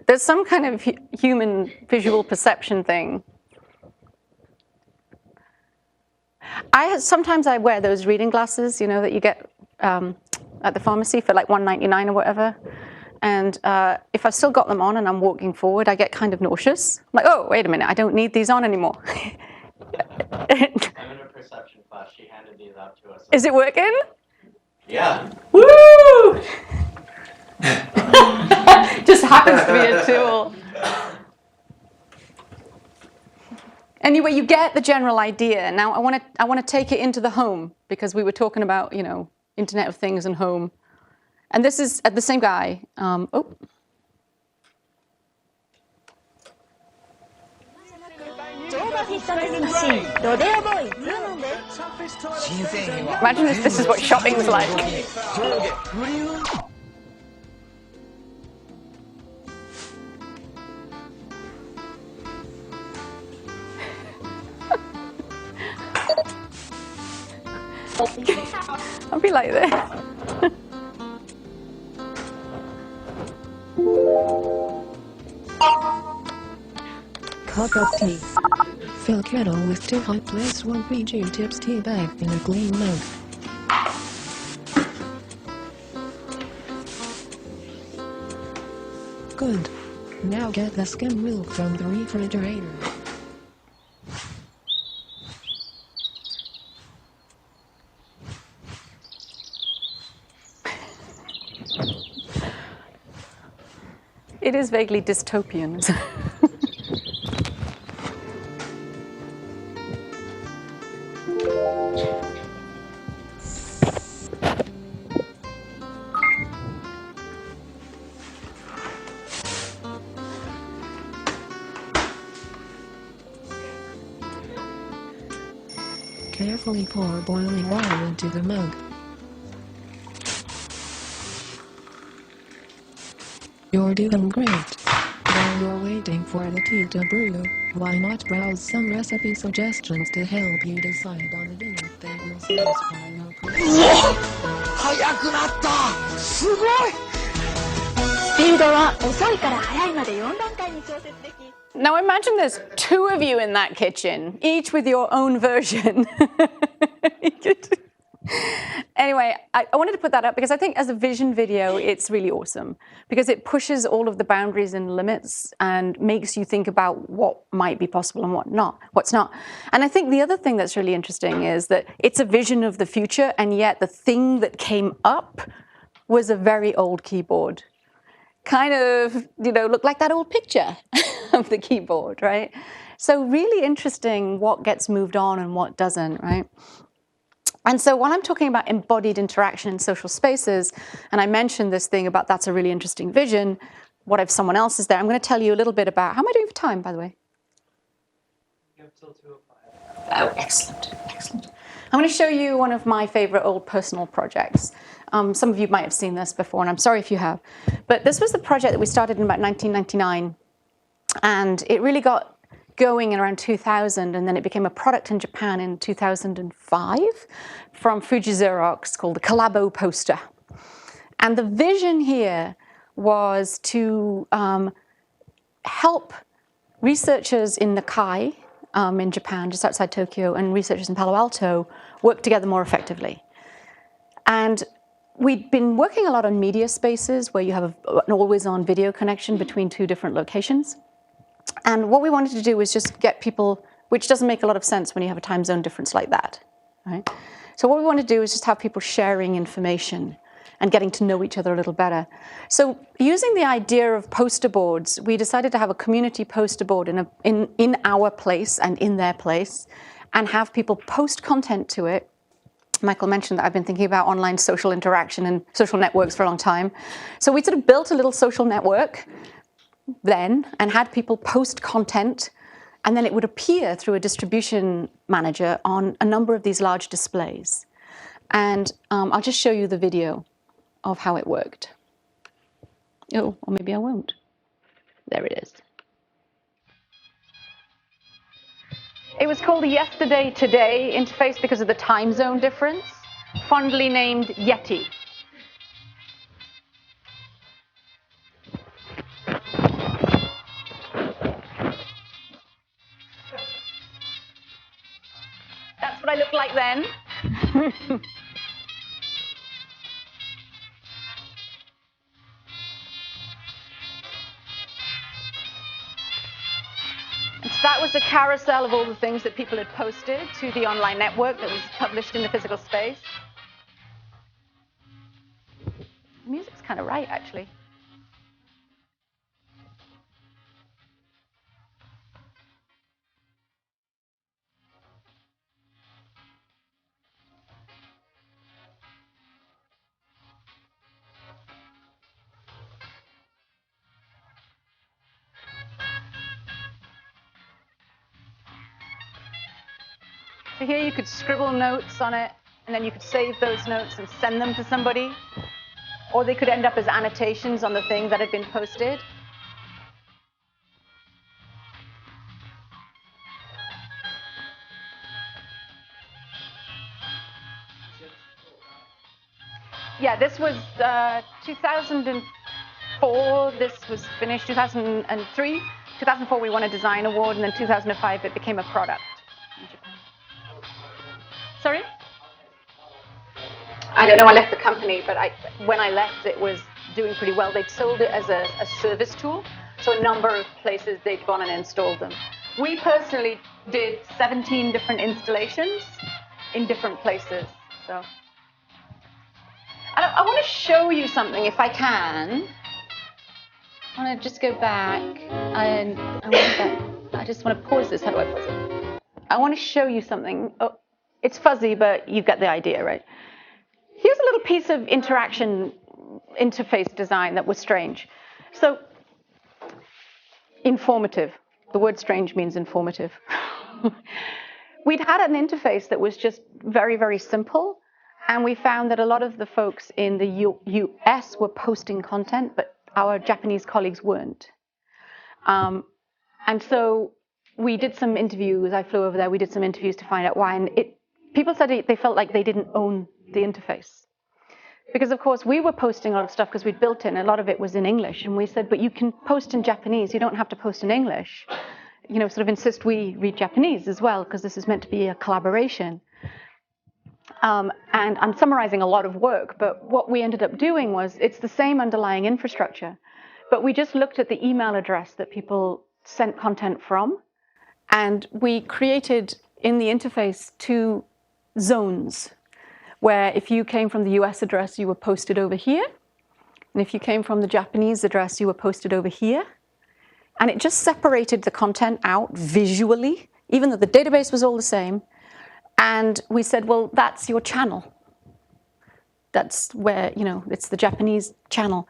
there's some kind of human visual perception thing. Sometimes I wear those reading glasses, you know, that you get at the pharmacy for like $1.99 or whatever. And if I've still got them on and I'm walking forward, I get kind of nauseous. I'm like, oh, wait a minute, I don't need these on anymore. I'm in a perception class. She handed these out to us. Is it working? Yeah. Woo! Just happens to be a tool. Anyway, you get the general idea. Now, I want to take it into the home because we were talking about, you know, Internet of Things and home. And this is the same guy. Oh. Imagine this is what shopping's like. I'll be like this. Cup of tea. Fill kettle with 2 hot place 1 PG tips tea bag in a clean mug. Good. Now get the skim milk from the refrigerator. It is vaguely dystopian. Carefully pour boiling water into the mug. You're doing great. While you're waiting for the tea to brew, why not browse some recipe suggestions to help you decide on a dinner that will satisfy your cravings. 速くなったすごいスピードは遅いから速いまで4段階に調節でき Now imagine there's 2 of you in that kitchen, each with your own version. Anyway, I wanted to put that up because I think as a vision video, it's really awesome because it pushes all of the boundaries and limits and makes you think about what might be possible and what's not. And I think the other thing that's really interesting is that it's a vision of the future, and yet the thing that came up was a very old keyboard. Kind of, you know, looked like that old picture of the keyboard, right? So really interesting what gets moved on and what doesn't, right? And so while I'm talking about embodied interaction in social spaces, and I mentioned this thing about that's a really interesting vision, what if someone else is there? I'm going to tell you a little bit about, how am I doing for time, by the way? Till 2:05. Oh, excellent, excellent. I'm going to show you one of my favorite old personal projects. Some of you might have seen this before, and I'm sorry if you have. But this was the project that we started in about 1999, and it really got going in around 2000, and then it became a product in Japan in 2005 from Fuji Xerox called the Collabo poster. And the vision here was to help researchers in Nakai in Japan, just outside Tokyo, and researchers in Palo Alto work together more effectively. And we'd been working a lot on media spaces where you have an always-on video connection between two different locations. And what we wanted to do was just get people, which doesn't make a lot of sense when you have a time zone difference like that, right? So what we want to do is just have people sharing information and getting to know each other a little better. So using the idea of poster boards, we decided to have a community poster board in our place and in their place, and have people post content to it. Michael mentioned that I've been thinking about online social interaction and social networks for a long time. So we sort of built a little social network then and had people post content, and then it would appear through a distribution manager on a number of these large displays. And I'll just show you the video of how it worked. Oh, or maybe I won't. There it is. It was called the Yesterday Today interface because of the time zone difference, fondly named Yeti. That's what I looked like then. And so that was a carousel of all the things that people had posted to the online network that was published in the physical space. The music's kind of right, actually. So here you could scribble notes on it, and then you could save those notes and send them to somebody. Or they could end up as annotations on the thing that had been posted. Yeah, this was 2004. This was finished 2003. 2004 we won a design award, and then 2005 it became a product in Japan. Sorry? I don't know, I left the company, but when I left it was doing pretty well. They'd sold it as a service tool, so a number of places they'd gone and installed them. We personally did 17 different installations in different places. So I want to show you something if I can. I want to just go back, and I just want to pause this. How do I pause it? I want to show you something. Oh, it's fuzzy, but you get the idea, right? Here's a little piece of interaction interface design that was strange. So, informative. The word strange means informative. We'd had an interface that was just very, very simple, and we found that a lot of the folks in the US were posting content, but our Japanese colleagues weren't. And so we did some interviews. I flew over there. We did some interviews to find out why. And people said they felt like they didn't own the interface. Because, of course, we were posting a lot of stuff because we'd built it, and a lot of it was in English. And we said, but you can post in Japanese. You don't have to post in English. You know, sort of insist we read Japanese as well, because this is meant to be a collaboration. And I'm summarizing a lot of work, but what we ended up doing was it's the same underlying infrastructure, but we just looked at the email address that people sent content from, and we created in the interface 2 zones, where if you came from the US address, you were posted over here, and if you came from the Japanese address, you were posted over here. And it just separated the content out visually, even though the database was all the same. And we said, well, that's your channel. That's where, you know, it's the Japanese channel.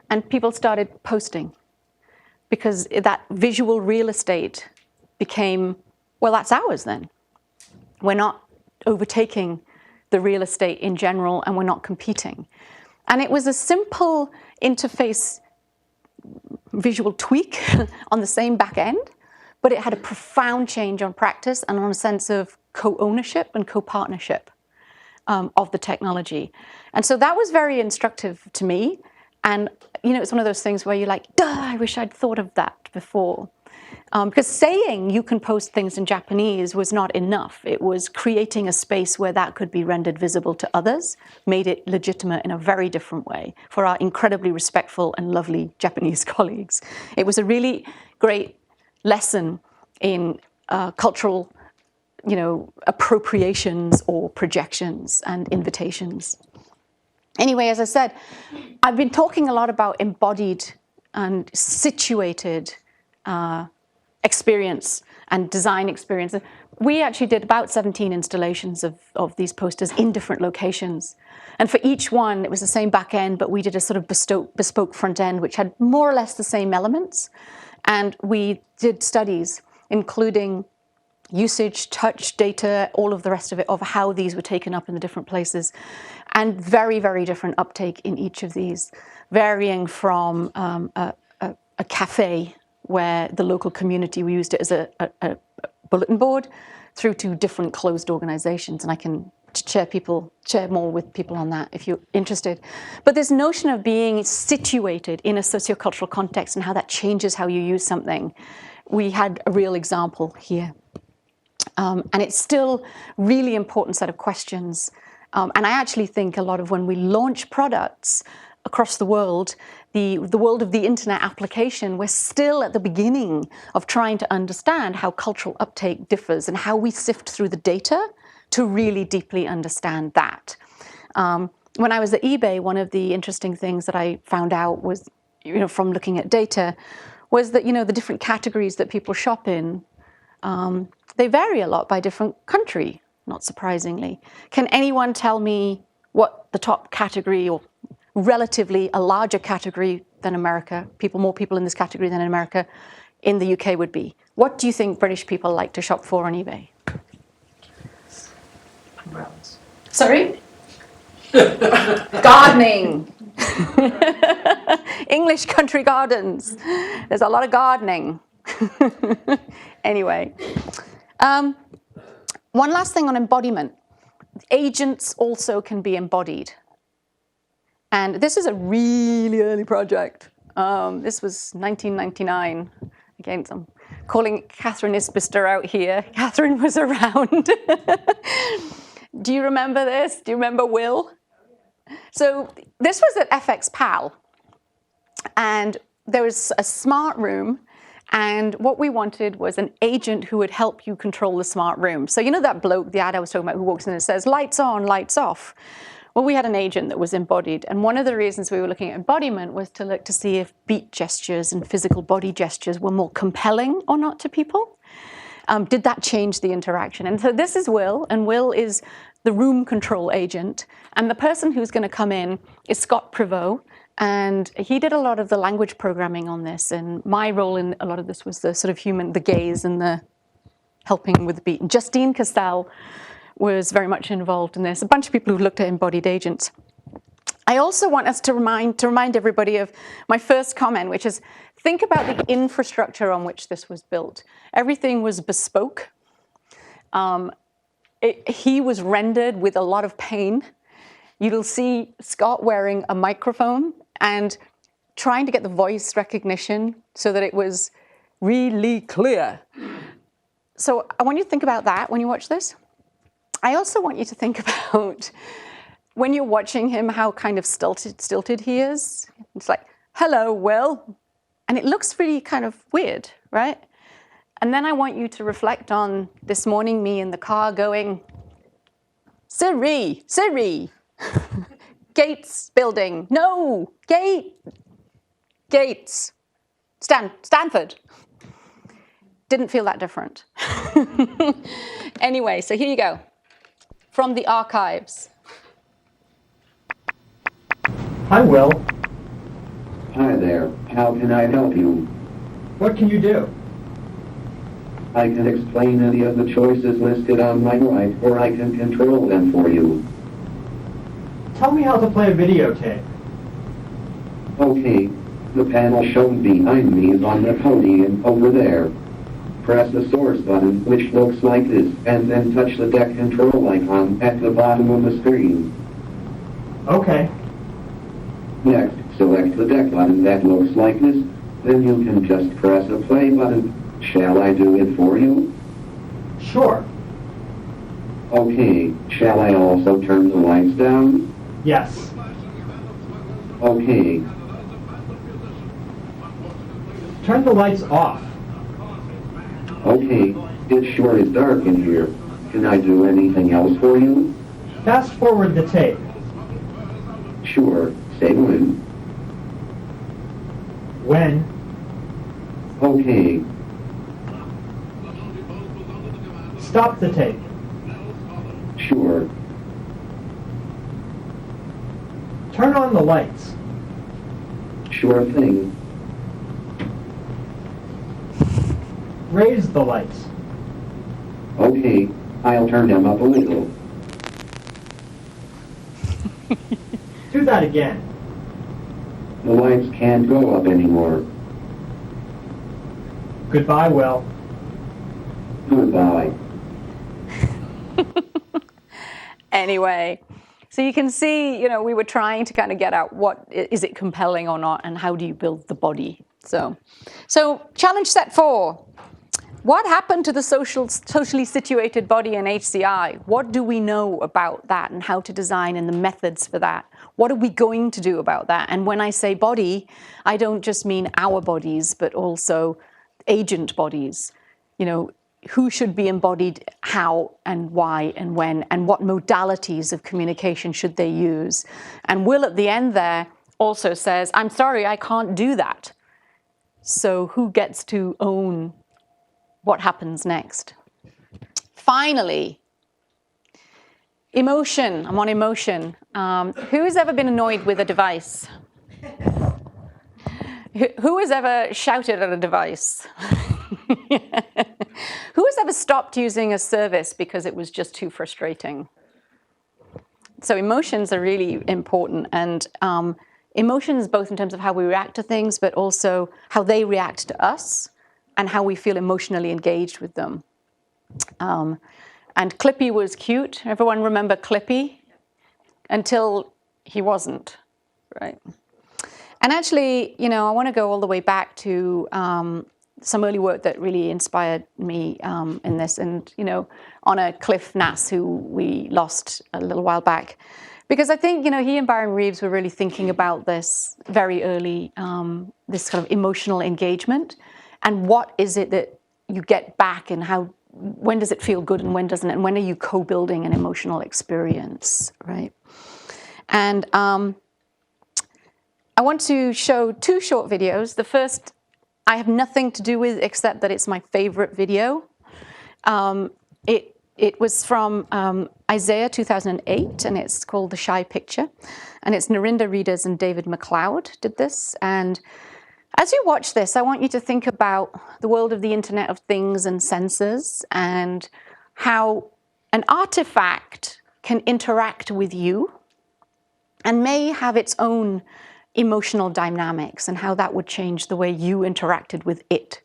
And people started posting because that visual real estate became, well, that's ours then. We're not overtaking the real estate in general, and we're not competing. And it was a simple interface visual tweak on the same back end, but it had a profound change on practice and on a sense of co-ownership and co-partnership of the technology. And so that was very instructive to me. And it's one of those things where you're like, duh, I wish I'd thought of that before. Because saying you can post things in Japanese was not enough. It was creating a space where that could be rendered visible to others, made it legitimate in a very different way for our incredibly respectful and lovely Japanese colleagues. It was a really great lesson in cultural, appropriations or projections and invitations. Anyway, as I said, I've been talking a lot about embodied and situated experience and design experience. We actually did about 17 installations of these posters in different locations. And for each one, it was the same back end, but we did a sort of bespoke front end, which had more or less the same elements. And we did studies, including usage, touch, data, all of the rest of it, of how these were taken up in the different places. And very, very different uptake in each of these, varying from a cafe where the local community, we used it as a bulletin board, through to different closed organizations. And I can share more with people on that if you're interested. But this notion of being situated in a sociocultural context and how that changes how you use something, we had a real example here. And it's still really important set of questions. And I actually think a lot of when we launch products across the world, the world of the internet application, we're still at the beginning of trying to understand how cultural uptake differs and how we sift through the data to really deeply understand that. When I was at eBay, one of the interesting things that I found out was, from looking at data, was that, the different categories that people shop in, they vary a lot by different country, not surprisingly. Can anyone tell me what the top category, or relatively a larger category than America, more people in this category than in America, in the UK would be? What do you think British people like to shop for on eBay? Umbrellas. Sorry? Gardening. English country gardens. There's a lot of gardening. Anyway. One last thing on embodiment. Agents also can be embodied. And this is a really early project. This was 1999. Again, I'm calling Catherine Isbister out here. Catherine was around. Do you remember this? Do you remember Will? So this was at FX Pal. And there was a smart room. And what we wanted was an agent who would help you control the smart room. So that bloke, the ad I was talking about, who walks in and says, lights on, lights off. Well, we had an agent that was embodied. And one of the reasons we were looking at embodiment was to look to see if beat gestures and physical body gestures were more compelling or not to people. Did that change the interaction? And so this is Will, and Will is the room control agent. And the person who's going to come in is Scott Privot. And he did a lot of the language programming on this. And my role in a lot of this was the sort of the gaze and the helping with the beat. And Justine Castell was very much involved in this. A bunch of people who looked at embodied agents. I also want us to remind everybody of my first comment, which is think about the infrastructure on which this was built. Everything was bespoke. He was rendered with a lot of pain. You'll see Scott wearing a microphone and trying to get the voice recognition so that it was really clear. So I want you to think about that when you watch this. I also want you to think about when you're watching him, how kind of stilted he is. It's like, hello, Will. And it looks really kind of weird, right? And then I want you to reflect on this morning, me in the car going, Siri, Gates building, no, Gates, Stanford. Didn't feel that different. Anyway, so here you go. From the archives. Hi, Will. Hi there. How can I help you? What can you do? I can explain any of the choices listed on my right, or I can control them for you. Tell me how to play a videotape. Okay. The panel shown behind me is on the podium over there. Press the source button, which looks like this, and then touch the deck control icon at the bottom of the screen. Okay. Next, select the deck button that looks like this, then you can just press the play button. Shall I do it for you? Sure. Okay, shall I also turn the lights down? Yes. Okay, Turn the lights off. okay, it sure is dark in here. Can I do anything else for you? Fast forward the tape. Sure, say when. When? Okay, Stop the tape. sure, Turn on the lights. sure thing. Raise the lights. Okay, I'll turn them up a little. Do that again. The lights can't go up anymore. Goodbye, Will. Goodbye. Anyway, so you can see, we were trying to kind of get out what is it compelling or not, and how do you build the body. So challenge set 4. What happened to the socially situated body in HCI? What do we know about that and how to design and the methods for that? What are we going to do about that? And when I say body, I don't just mean our bodies, but also agent bodies. Who should be embodied, how and why and when, and what modalities of communication should they use? And Will at the end there also says, I'm sorry, I can't do that. So who gets to own what happens next? Finally, emotion. I'm on emotion. Who has ever been annoyed with a device? Who has ever shouted at a device? Who has ever stopped using a service because it was just too frustrating? So emotions are really important, and emotions both in terms of how we react to things, but also how they react to us and how we feel emotionally engaged with them. And Clippy was cute. Everyone remember Clippy? Until he wasn't, right? And actually, I want to go all the way back to some early work that really inspired me in this. And, on a Cliff Nass, who we lost a little while back. Because I think, he and Byron Reeves were really thinking about this very early, this kind of emotional engagement. And what is it that you get back, and when does it feel good and when doesn't it? And when are you co-building an emotional experience, right? And I want to show 2 short videos. The first, I have nothing to do with except that it's my favorite video. It was from Isaiah 2008, and it's called The Shy Picture. And it's Narinda Readers and David McLeod did this. And as you watch this, I want you to think about the world of the Internet of Things and sensors, and how an artifact can interact with you and may have its own emotional dynamics, and how that would change the way you interacted with it.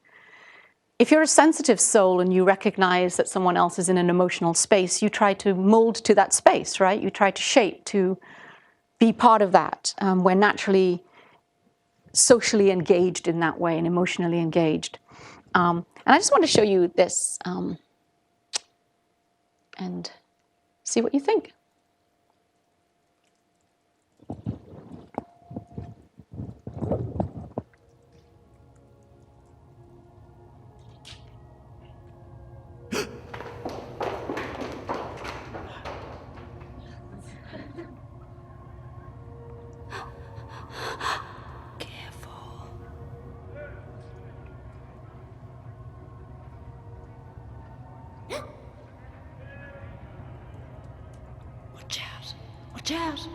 If you're a sensitive soul and you recognize that someone else is in an emotional space, you try to mold to that space, right? You try to shape to be part of that. We're naturally socially engaged in that way and emotionally engaged. And I just want to show you this and see what you think. Watch out!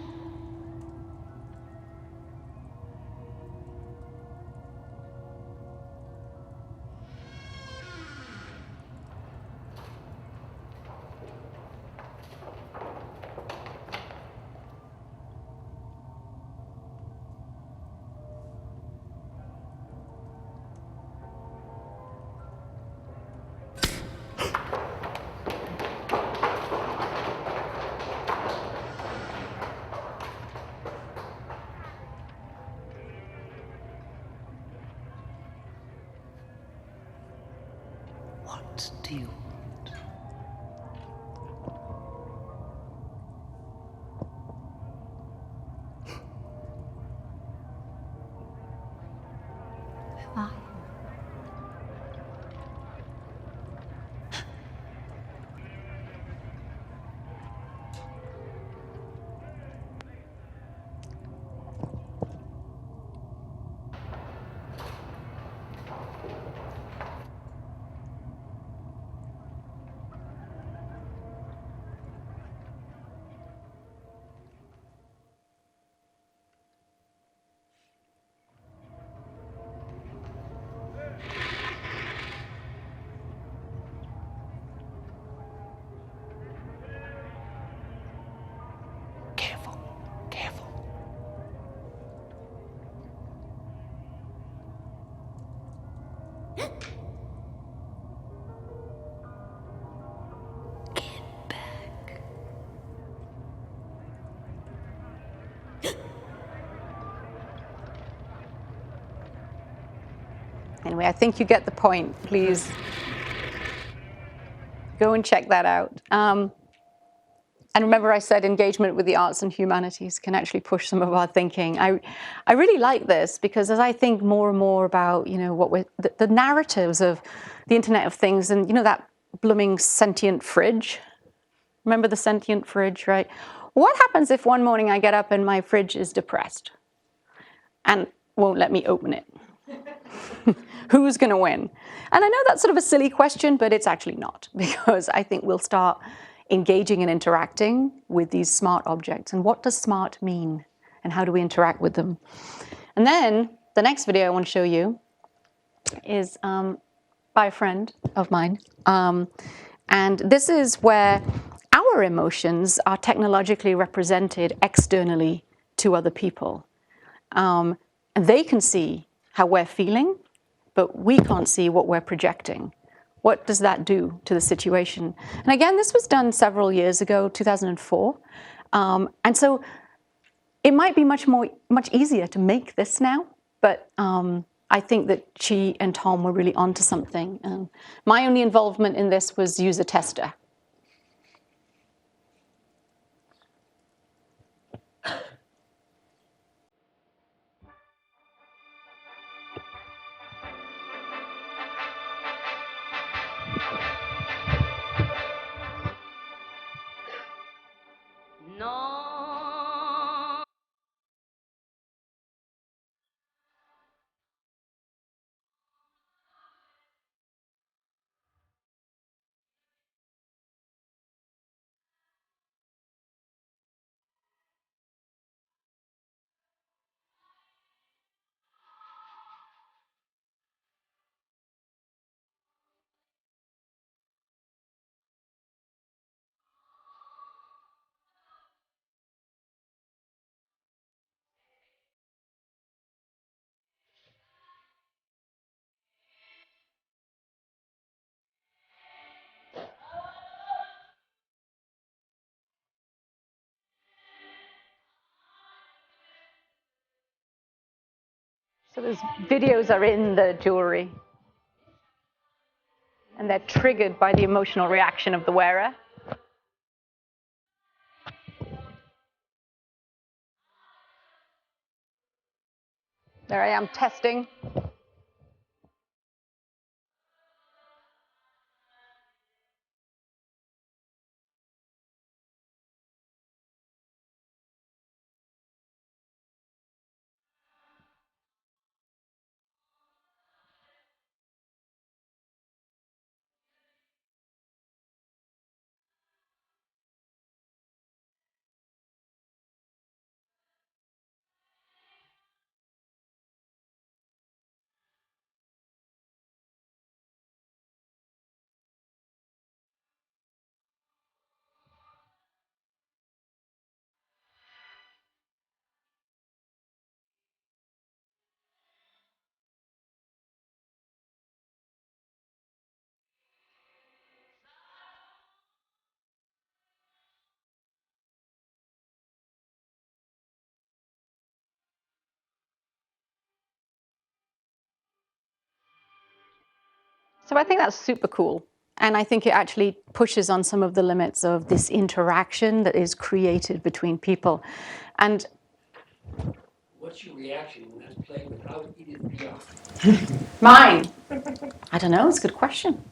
you. Why? Careful, careful. Get back. Anyway, I think you get the point. Please go and check that out. And remember I said engagement with the arts and humanities can actually push some of our thinking. I really like this because as I think more and more about, what the narratives of the Internet of Things and, that blooming sentient fridge. Remember the sentient fridge, right? What happens if one morning I get up and my fridge is depressed and won't let me open it? Who's going to win? And I know that's sort of a silly question, but it's actually not, because I think we'll start engaging and interacting with these smart objects. And what does smart mean? And how do we interact with them? And then the next video I want to show you is by a friend of mine. And this is where our emotions are technologically represented externally to other people. And they can see how we're feeling, but we can't see what we're projecting. What does that do to the situation? And again, this was done several years ago, 2004. And so it might be much easier to make this now, but I think that she and Tom were really onto something. My only involvement in this was user tester. So those videos are in the jewelry. And they're triggered by the emotional reaction of the wearer. There I am testing. So I think that's super cool. And I think it actually pushes on some of the limits of this interaction that is created between people. And What's your reaction when that's played without Edith Piaf? mine, I don't know, it's a good question.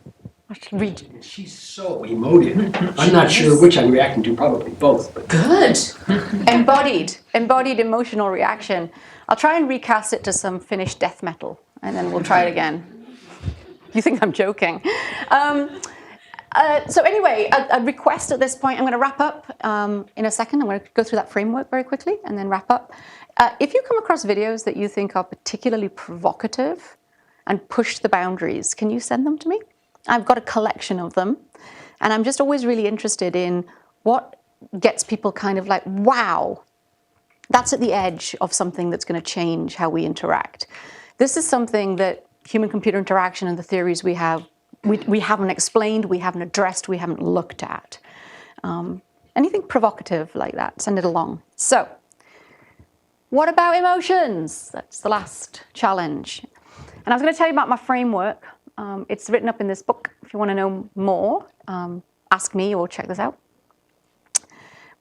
I should read. She's so emotive. I'm not sure which I'm reacting to, probably both. But. Good. Embodied emotional reaction. I'll try and recast it to some Finnish death metal, and then we'll try it again. You think I'm joking. So anyway, a request at this point. I'm going to wrap up in a second. I'm going to go through that framework very quickly and then wrap up. If you come across videos that you think are particularly provocative and push the boundaries, can you send them to me? I've got a collection of them, and I'm just always really interested in what gets people kind of like, wow, that's at the edge of something that's going to change how we interact. This is something that human-computer interaction and the theories we have, we haven't explained, we haven't addressed, we haven't looked at. Anything provocative like that, send it along. So, what about emotions? That's the last challenge. And I was going to tell you about my framework. It's written up in this book. If you want to know more, ask me or check this out.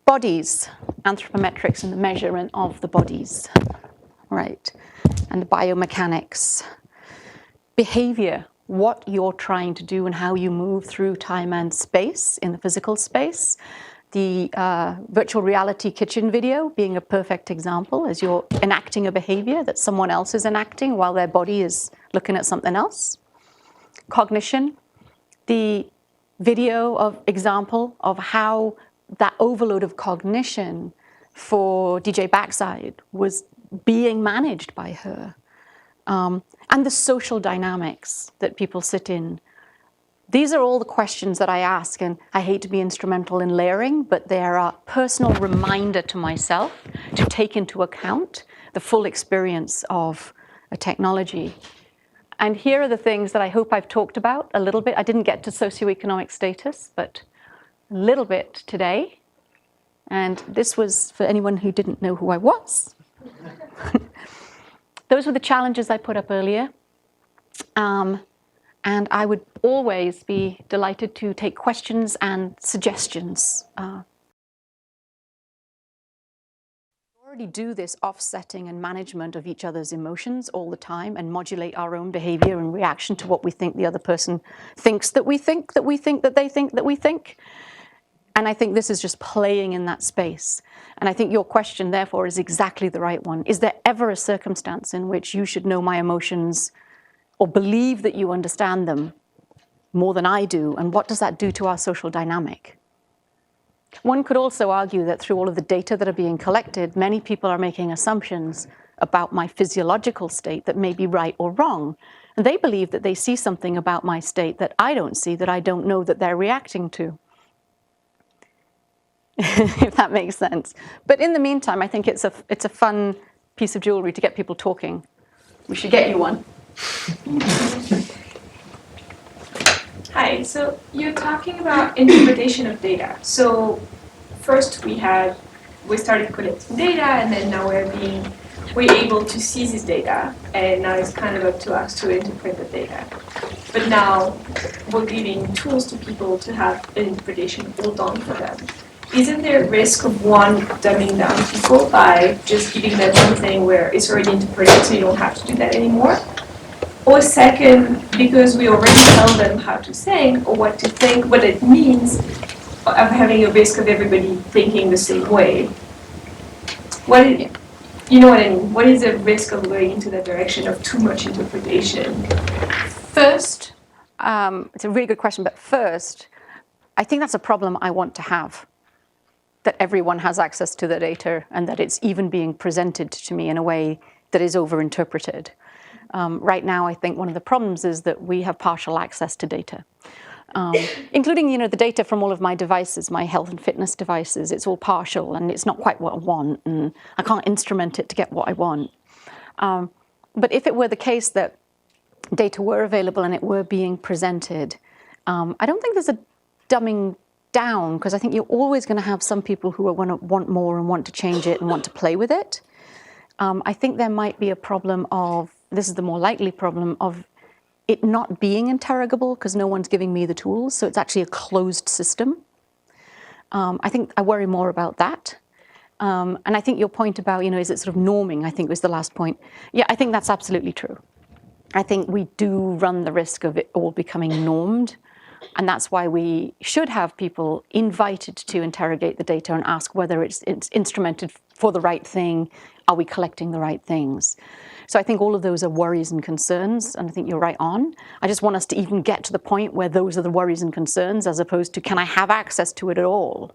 Bodies, anthropometrics and the measurement of the bodies, right? And biomechanics. Behavior, what you're trying to do and how you move through time and space in the physical space. The virtual reality kitchen video being a perfect example, as you're enacting a behavior that someone else is enacting while their body is looking at something else. Cognition, the video of example of how that overload of cognition for DJ Backside was being managed by her. And the social dynamics that people sit in. These are all the questions that I ask, and I hate to be instrumental in layering, but they are a personal reminder to myself to take into account the full experience of a technology. And here are the things that I hope I've talked about a little bit. I didn't get to socioeconomic status, but a little bit today. And this was for anyone who didn't know who I was. Those were the challenges I put up earlier. And I would always be delighted to take questions and suggestions. We already do this offsetting and management of each other's emotions all the time and modulate our own behavior in reaction to what we think the other person thinks that we think, that we think that they think that we think. And I think this is just playing in that space. And I think your question, therefore, is exactly the right one. Is there ever a circumstance in which you should know my emotions or believe that you understand them more than I do? And what does that do to our social dynamic? One could also argue that through all of the data that are being collected, many people are making assumptions about my physiological state that may be right or wrong. And they believe that they see something about my state that I don't see, that I don't know that they're reacting to. If that makes sense. But in the meantime, I think it's a fun piece of jewelry to get people talking. We should get you one. Hi, so you're talking about interpretation of data. So first we started collecting data, and then now we're able to see this data, and now it's kind of up to us to interpret the data. But now we're giving tools to people to have an interpretation all done for them. Isn't there a risk of one dumbing down people by just giving them something where it's already interpreted, so you don't have to do that anymore? Or second, because we already tell them how to think or what to think, what it means, of having a risk of everybody thinking the same way. You know what I mean? What is the risk of going into that direction of too much interpretation? First, it's a really good question, but first, I think that's a problem I want to have. That everyone has access to the data and that it's even being presented to me in a way that is overinterpreted. Right now, I think one of the problems is that we have partial access to data, including, the data from all of my devices, my health and fitness devices. It's all partial, and it's not quite what I want, and I can't instrument it to get what I want. But if it were the case that data were available and it were being presented, I don't think there's a dumbing down, because I think you're always going to have some people who are going to want more and want to change it and want to play with it. I think there might be a problem of, this is the more likely problem, of it not being interrogable because no one's giving me the tools, so it's actually a closed system. I think I worry more about that. And I think your point about, is it sort of norming, I think was the last point. Yeah, I think that's absolutely true. I think we do run the risk of it all becoming normed. And that's why we should have people invited to interrogate the data and ask whether it's instrumented for the right thing. Are we collecting the right things? So I think all of those are worries and concerns, and I think you're right on. I just want us to even get to the point where those are the worries and concerns as opposed to, can I have access to it at all?